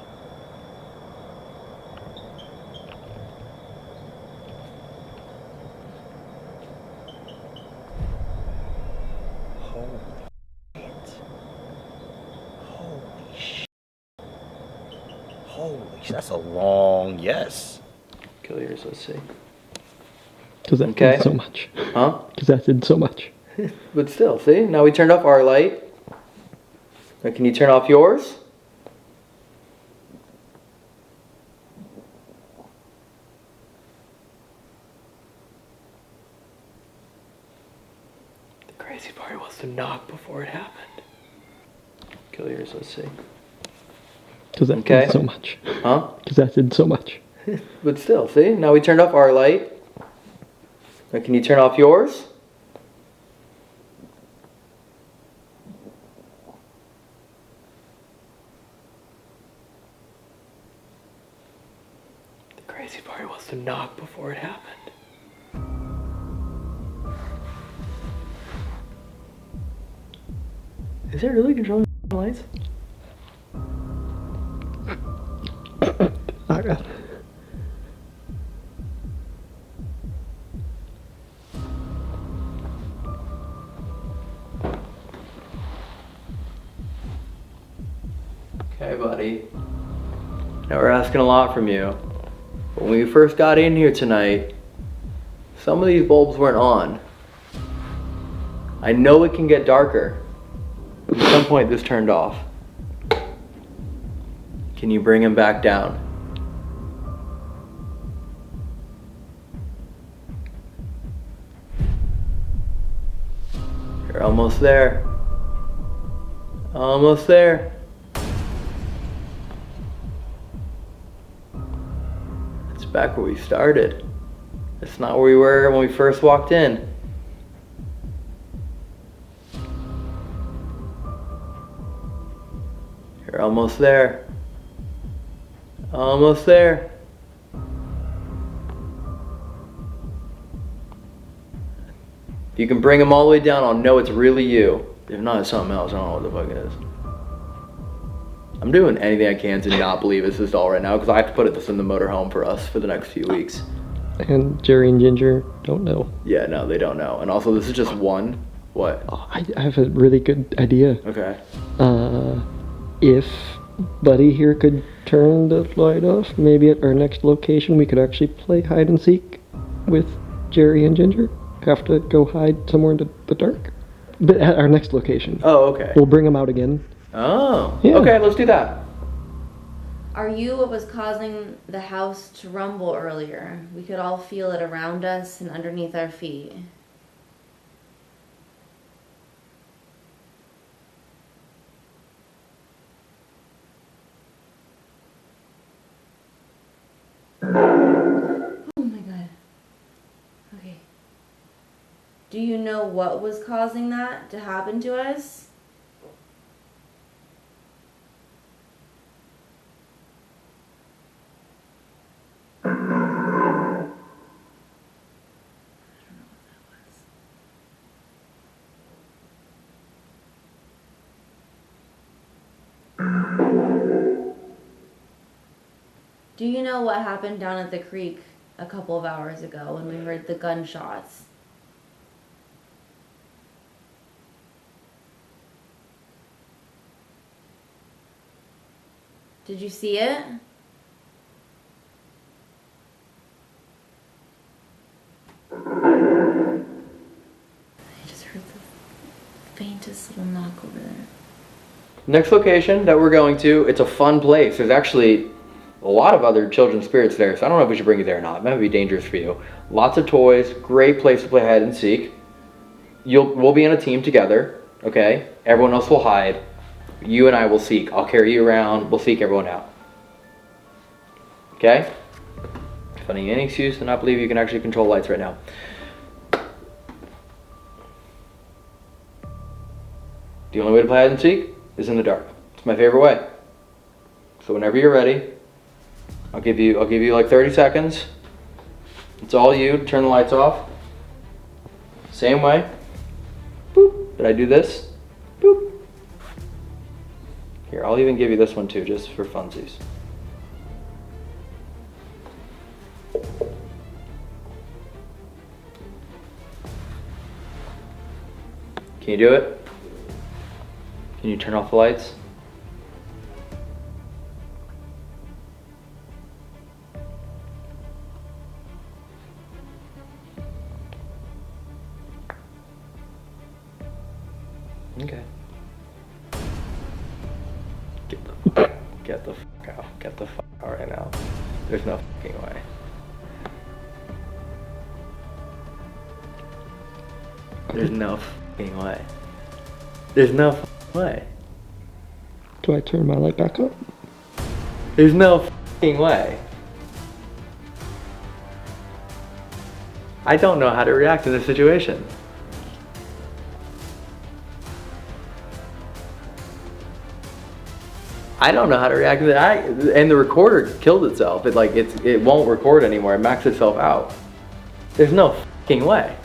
Holy shit. Holy shit. Holy shit. That's a long yes. Kill yours, let's see. Because that Okay. did so much. Huh? Because that did so much. But still, see? Now we turned off our light. Now can you turn off yours? The crazy part was to knock before it happened. Kill yours, let's see. Because that Okay. did so much. Huh? Because that did so much. But still, see? Now we turned off our light. Now can you turn off yours? The crazy part was to knock before it happened. Is it really controlling the lights? Okay. Okay, buddy. Now we're asking a lot from you. But when we first got in here tonight, some of these bulbs weren't on. I know it can get darker. At some point this turned off. Can you bring him back down? You're almost there. Almost there. It's back where we started. It's not where we were when we first walked in. You're almost there. Almost there. If you can bring him all the way down, I'll know it's really you. If not, it's something else. I don't know what the fuck it is. I'm doing anything I can to not believe it's this doll right now because I have to put this in the motorhome for us for the next few weeks. And Jerry and Ginger don't know. Yeah, no, they don't know. And also, this is just one. What? Oh, I have a really good idea. Okay. If Buddy here could turn the light off, maybe at our next location we could actually play hide and seek with Jerry and Ginger. Have to go hide somewhere in the dark. But at our next location. Oh, okay. We'll bring them out again. Oh. Yeah. Okay, let's do that. Are you what was causing the house to rumble earlier? We could all feel it around us and underneath our feet. Do you know what was causing that to happen to us? Do you know what happened down at the creek a couple of hours ago when we heard the gunshots? Did you see it? I just heard the faintest little knock over there. Next location that we're going to, it's a fun place. There's actually a lot of other children's spirits there, so I don't know if we should bring you there or not. It might be dangerous for you. Lots of toys, great place to play hide and seek. We'll be in a team together, okay? Everyone else will hide. You and I will seek. I'll carry you around. We'll seek everyone out. Okay? Finding any excuse to not believe you can actually control lights right now. The only way to play hide and seek is in the dark. It's my favorite way. So whenever you're ready, I'll give you like 30 seconds. It's all you. Turn the lights off. Same way. Boop. Did I do this? Boop. Here, I'll even give you this one too, just for funsies. Can you do it? Can you turn off the lights? Okay. Get the fuck out. Get the fuck out right now. There's no fucking way. There's no fucking way. There's no fucking way. Do I turn my light back up? There's no fucking way. I don't know how to react in this situation. I don't know how to react to that. And the recorder killed itself. It won't record anymore. It maxed itself out. There's no fucking way.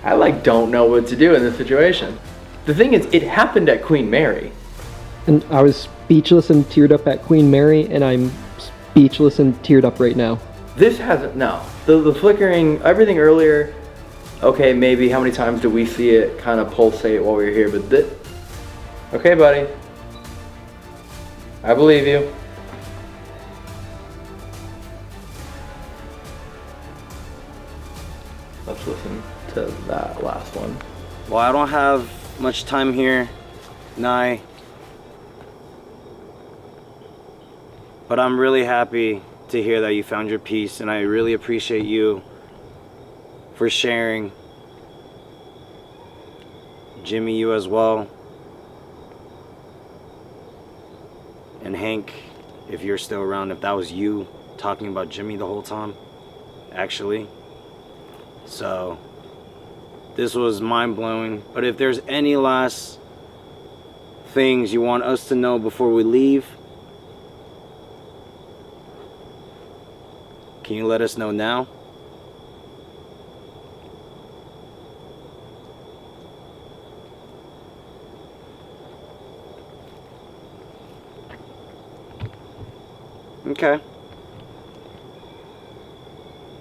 I don't know what to do in this situation. The thing is, it happened at Queen Mary. And I was speechless and teared up at Queen Mary, and I'm speechless and teared up right now. This hasn't, no. The flickering, everything earlier, okay, maybe how many times do we see it kind of pulsate while we were here, but this, okay, buddy. I believe you. Let's listen to that last one. Well, I don't have much time here, Nye. But I'm really happy to hear that you found your peace, and I really appreciate you for sharing. Jimmy, you as well. And Hank, if you're still around, if that was you talking about Jimmy the whole time, actually. So, this was mind-blowing. But if there's any last things you want us to know before we leave, can you let us know now? Okay.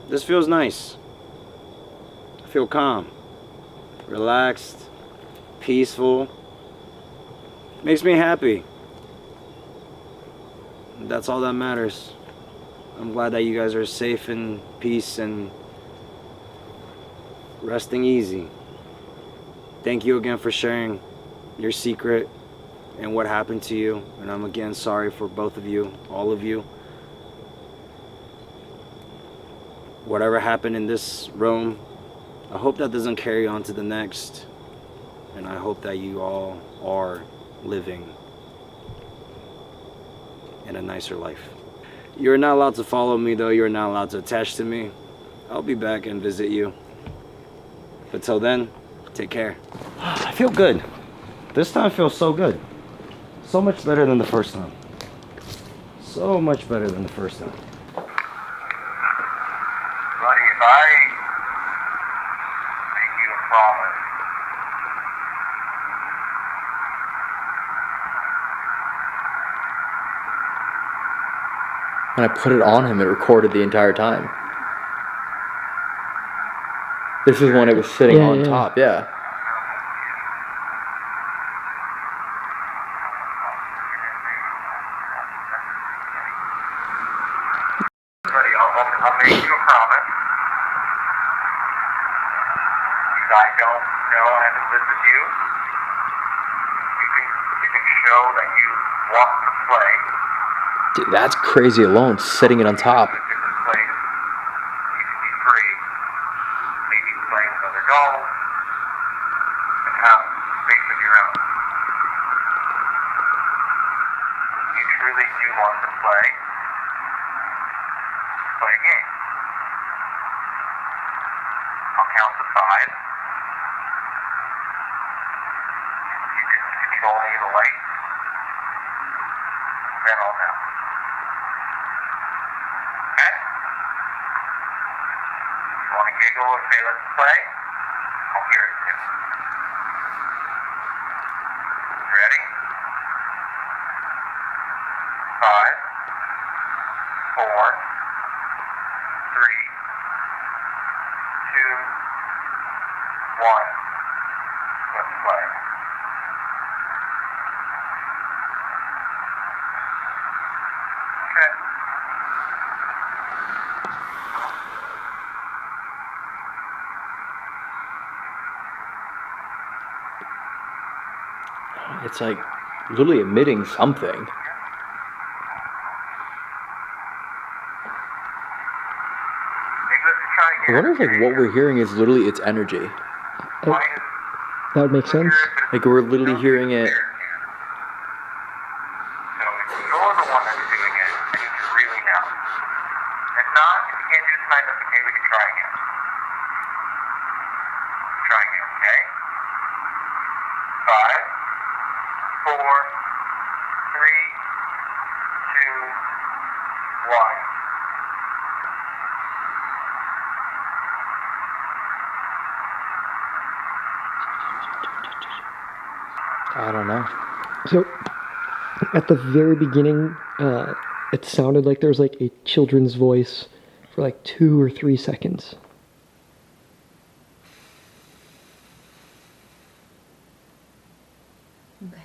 This feels nice. I feel calm, relaxed, peaceful. Makes me happy. That's all that matters. I'm glad that you guys are safe in peace and resting easy. Thank you again for sharing your secret and what happened to you. And I'm again sorry for both of you, all of you. Whatever happened in this room, I hope that doesn't carry on to the next. And I hope that you all are living in a nicer life. You're not allowed to follow me though. You're not allowed to attach to me. I'll be back and visit you. But till then, take care. I feel good. This time feels so good. So much better than the first time. So much better than the first time. Buddy, if I make you a promise, When I put it on him, it recorded the entire time. This is when it was sitting on top, yeah. buddy, I'll make you a promise. Because I don't know, I haven't lived with you. You can show that you want to play. Dude, that's crazy alone, sitting it on top. Different place. You can be free. Maybe play with other dolls. And have space of your own. You truly do want to play. Play a game. I'll count to 5. You can control any of the lights. Then I'll know. Okay? If you want to giggle and say let's play, I'll hear it too. Ready? 5, 4, 3, 2, 1. Let's play. Okay. It's like literally emitting something. I wonder if like what we're hearing is literally its energy. That would make sense. Like we're literally hearing it. So if you're the one that's doing it, I need to really know. If not, if you can't do it tonight, that's okay, we can try again. Try again, okay? 5, 4, 3, 2, 1. I don't know. So, at the very beginning, it sounded like there was like a children's voice for like 2 or 3 seconds. Okay.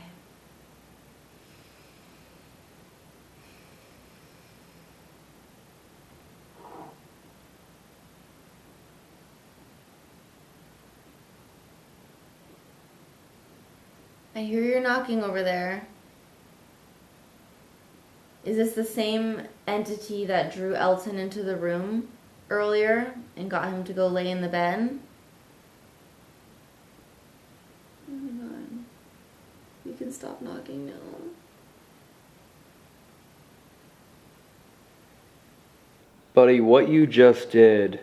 I hear you're knocking over there. Is this the same entity that drew Elton into the room earlier and got him to go lay in the bed? Oh my god. You can stop knocking now. Buddy, what you just did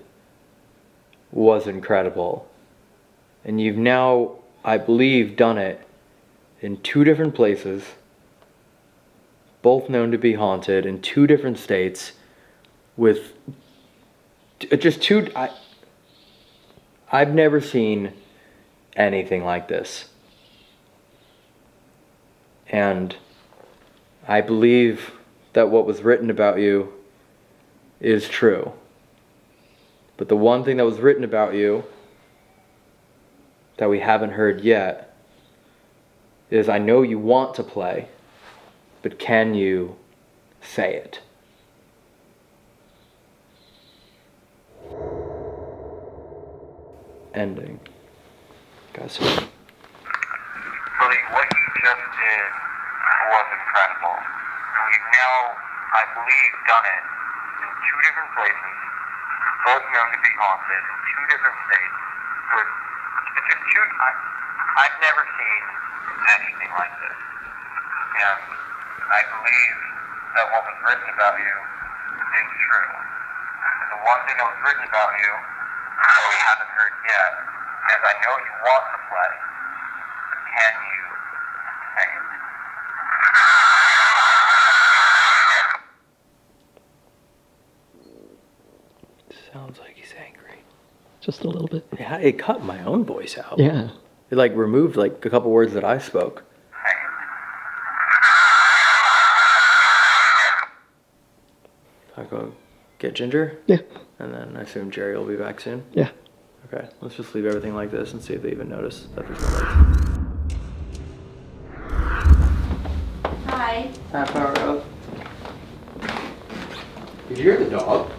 was incredible. And you've now, I believe, done it in 2 different places, both known to be haunted, in 2 different states, with just 2... I've never seen anything like this. And I believe that what was written about you is true. But the one thing that was written about you that we haven't heard yet is, I know you want to play, but can you say it? Ending. Guys. Buddy, what you just did was incredible. And we've now, I believe, done it in 2 different places, both known to be haunted, in 2 different states. With just 2, I've never seen anything like this. And I believe that what was written about you is true. And the one thing that was written about you that we haven't heard yet Because I know you want to play. Can you say it? Sounds like he's angry. Just a little bit. Yeah, it cut my own voice out. Yeah. It like removed like a couple words that I spoke. I go get Ginger? Yeah. And then I assume Jerry will be back soon? Yeah. Okay, let's just leave everything like this and see if they even notice that there's no lights. Hi. Half hour up. Did you hear the dog?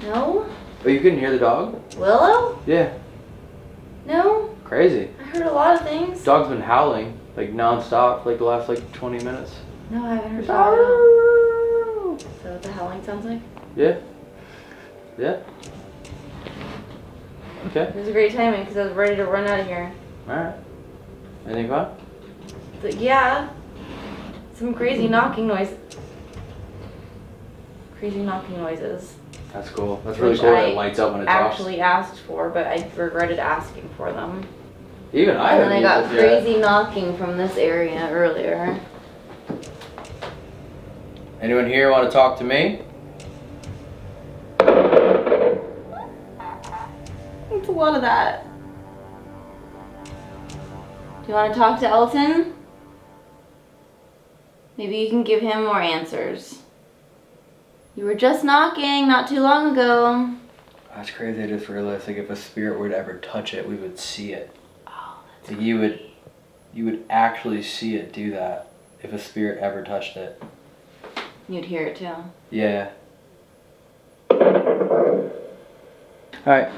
No? Oh, you couldn't hear the dog? Willow? Yeah. No? Crazy. I heard a lot of things. Dog's been howling like non-stop for like the last like 20 minutes. No, I haven't heard dog at all. Is that what the howling sounds like? Yeah. Yeah. Okay. It was a great timing because I was ready to run out of here. Alright. Anything fun? But yeah. Some crazy knocking noises. Crazy knocking noises. That's cool. That's really Which cool that I it lights up when it talks. actually asked for, but I regretted asking for them. Even I And then I got haven't used crazy knocking from this area earlier. Anyone here want to talk to me? It's a lot of that. Do you want to talk to Elton? Maybe you can give him more answers. You were just knocking not too long ago. That's crazy. I just realized like if a spirit were to ever touch it, we would see it. Oh, that's like you would actually see it do that if a spirit ever touched it. You'd hear it too. Yeah. Alright.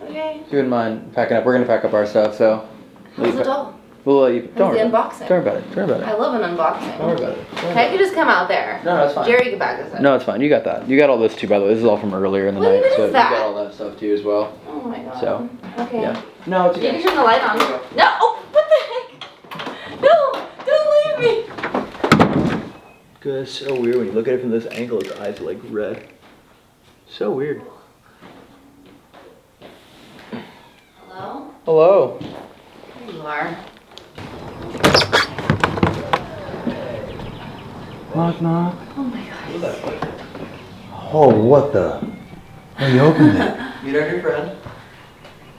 Okay. If you wouldn't mind packing up, we're gonna pack up our stuff, so. How's the doll? We'll let you. Don't worry. the unboxing? Don't worry about it. Don't worry about I it. love an unboxing. Don't worry about it. Don't worry I could just come out there. No, that's fine. Jerry, get back this up. No, it's fine. You got that. You got all this too, by the way. This is all from earlier in the What night, even so is you that? got all that stuff too as well. Oh my god. So. Okay. Yeah. No, it's You okay. can turn the light on. No! Oh, what the heck? No! Don't leave me! Good. It's so weird when you look at it from this angle. His eyes are like red. So weird. Hello? Hello. There you are. Knock, knock. Oh my god. Oh, what the? Oh, you opened it. Meet our new friend.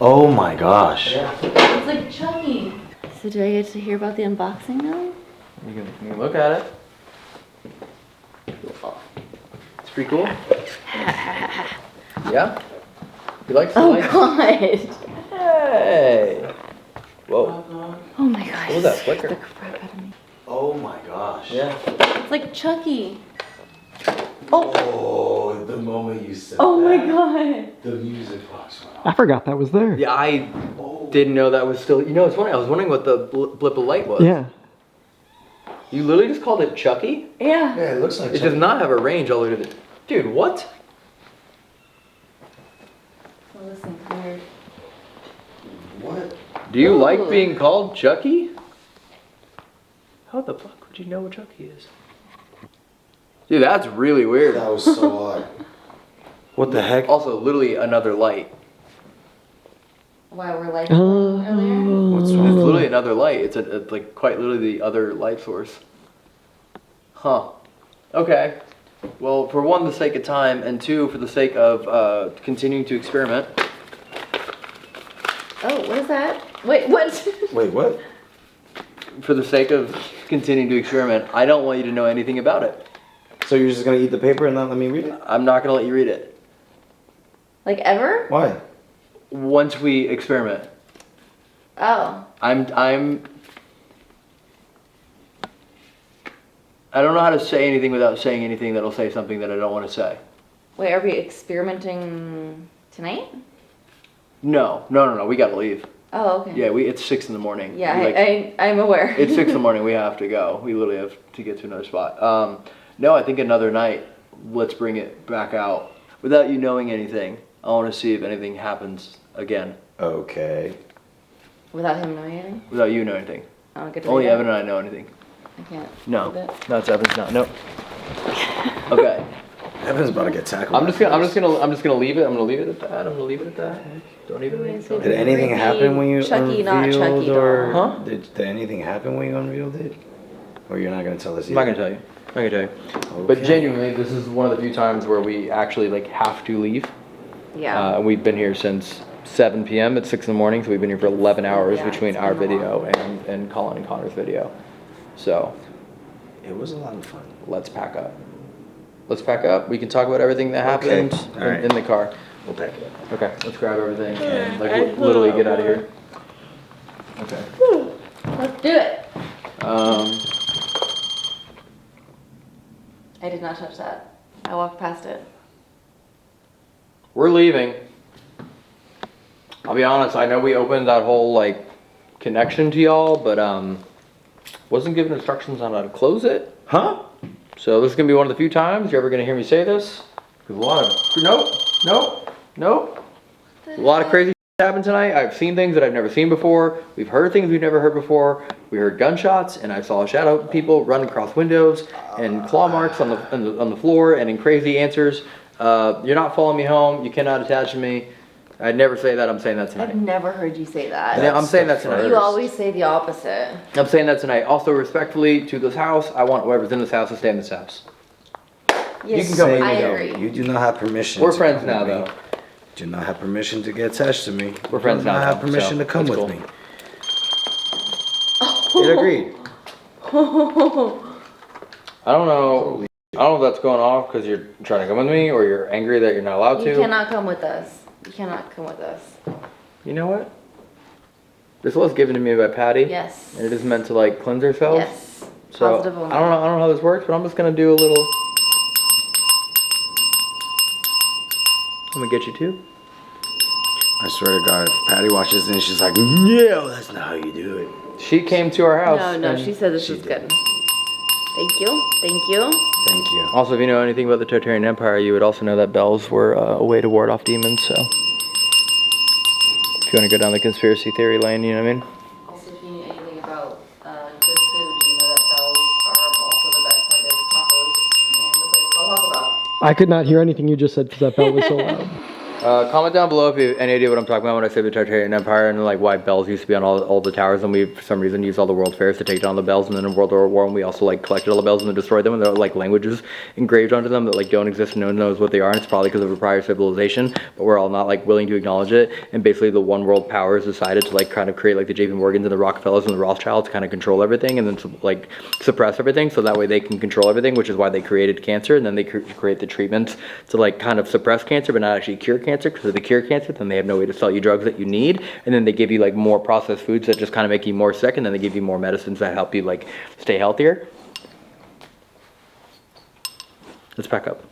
Oh my gosh. Yeah. It's like Chucky. So do I get to hear about the unboxing now? You can look at it. It's pretty cool. Yeah? You like the Oh lights? god. Hey. Whoa. Oh my god. What was that flicker? The crap out of me. Oh my gosh. Yeah. It's like Chucky. Oh, the moment you said Oh my that, god. the music box went off. I forgot that was there. Yeah, I didn't know that was still. You know, it's funny. I was wondering what the blip of light was. Yeah. You literally just called it Chucky? Yeah. Yeah, it looks like It does not have a range all the way to the. Dude, what? Well, listen, weird. What? Do you like Ooh. being called Chucky? How the fuck would you know what Chucky is? Dude, that's really weird. That was so odd. What the heck? Also, literally another light. Why we're like earlier? What's It's wrong? literally another light. It's like quite literally the other light source. Huh. Okay. Well, for one, the sake of time, and two, for the sake of continuing to experiment. Oh, what is that? Wait, what? Wait, what? For the sake of continuing to experiment, I don't want you to know anything about it. So you're just gonna eat the paper and not let me read it? I'm not gonna let you read it. Like ever? Why? Once we experiment. Oh. I don't know how to say anything without saying anything that'll say something that I don't want to say. Wait, are we experimenting tonight? No. We gotta leave. Oh, okay. Yeah, it's 6 in the morning. Yeah, We, I'm aware. It's 6 in the morning. We have to go. We literally have to get to another spot. No, I think another night. Let's bring it back out without you knowing anything. I want to see if anything happens again. Okay. Without him knowing anything? Without you knowing anything. I don't get to Only read it? Evan and I know anything. I can't. No. read it. No, it's Evan's not. No. Okay. Evan's about to get tackled. I'm just gonna leave it. I'm gonna leave it at that. Don't even think so. Did anything happen when you Chucky, not unveiled, Chucky or doll. did anything happen when you unveiled it? Or you're not gonna tell us? I'm not gonna tell you. Okay. But genuinely, this is one of the few times where we actually like have to leave. Yeah. We've been here since 7 p.m. at 6 in the morning, so we've been here for 11 hours between our video and Colin and Connor's video. So it was a lot of fun. Let's pack up. We can talk about everything that happened in the car. We'll pack it up. Okay, let's grab everything and like literally get out of here. Okay. Let's do it. I did not touch that. I walked past it. We're leaving. I'll be honest, I know we opened that whole like connection to y'all, but wasn't given instructions on how to close it. Huh? So this is gonna be one of the few times you're ever gonna hear me say this. There's a lot of nope. A lot of crazy shit happened tonight. I've seen things that I've never seen before. We've heard things we've never heard before. We heard gunshots, and I saw shadow people run across windows and claw marks on the floor, and in crazy answers. You're not following me home. You cannot attach to me. I'd never say that. I'm saying that tonight. I've never heard you say that. Yeah, I'm saying that tonight. You always say the opposite. I'm saying that tonight. Also, respectfully to this house, I want whoever's in this house to stay in this house. Yes, you can come with me, I though. agree. You do not have permission. We're to friends come now, with me. though. Do not have permission to get attached to me. We're friends now. Do not have though, permission so to come that's with cool. me. It agreed. I don't know. I don't know if that's going off because you're trying to come with me or you're angry that you're not allowed to. You cannot come with us. You cannot come with us. You know what? This was given to me by Patty. Yes. And it is meant to like cleanse herself. Yes. So Positive only. I don't know how this works, but I'm just gonna do a little. I'm gonna get you too. I swear to God, if Patty watches this, she's like, no, that's not how you do it. She came to our house. No, she said this was good. Thank you. Thank you. Thank you. Also, if you know anything about the Tartarian Empire, you would also know that bells were a way to ward off demons, so. If you want to go down the conspiracy theory lane, you know what I mean? Also, if you knew anything about good food, you know that bells are also the best part of tacos and the place called Taco Bell. I could not hear anything you just said because that bell was so loud. Comment down below if you have any idea what I'm talking about when I say the Tartarian Empire and like why bells used to be on all the towers, and we for some reason used all the world fairs to take down the bells, and then in World War I we also like collected all the bells and then destroyed them, and there are like languages engraved onto them that like don't exist and no one knows what they are, and it's probably because of a prior civilization, but we're all not like willing to acknowledge it, and basically the one world powers decided to like kind of create like the JP Morgans and the Rockefellers and the Rothschilds to kind of control everything and then like suppress everything so that way they can control everything, which is why they created cancer, and then they create the treatments to like kind of suppress cancer but not actually cure cancer, because if they cure cancer then they have no way to sell you drugs that you need, and then they give you like more processed foods that just kind of make you more sick, and then they give you more medicines that help you like stay healthier. Let's pack up.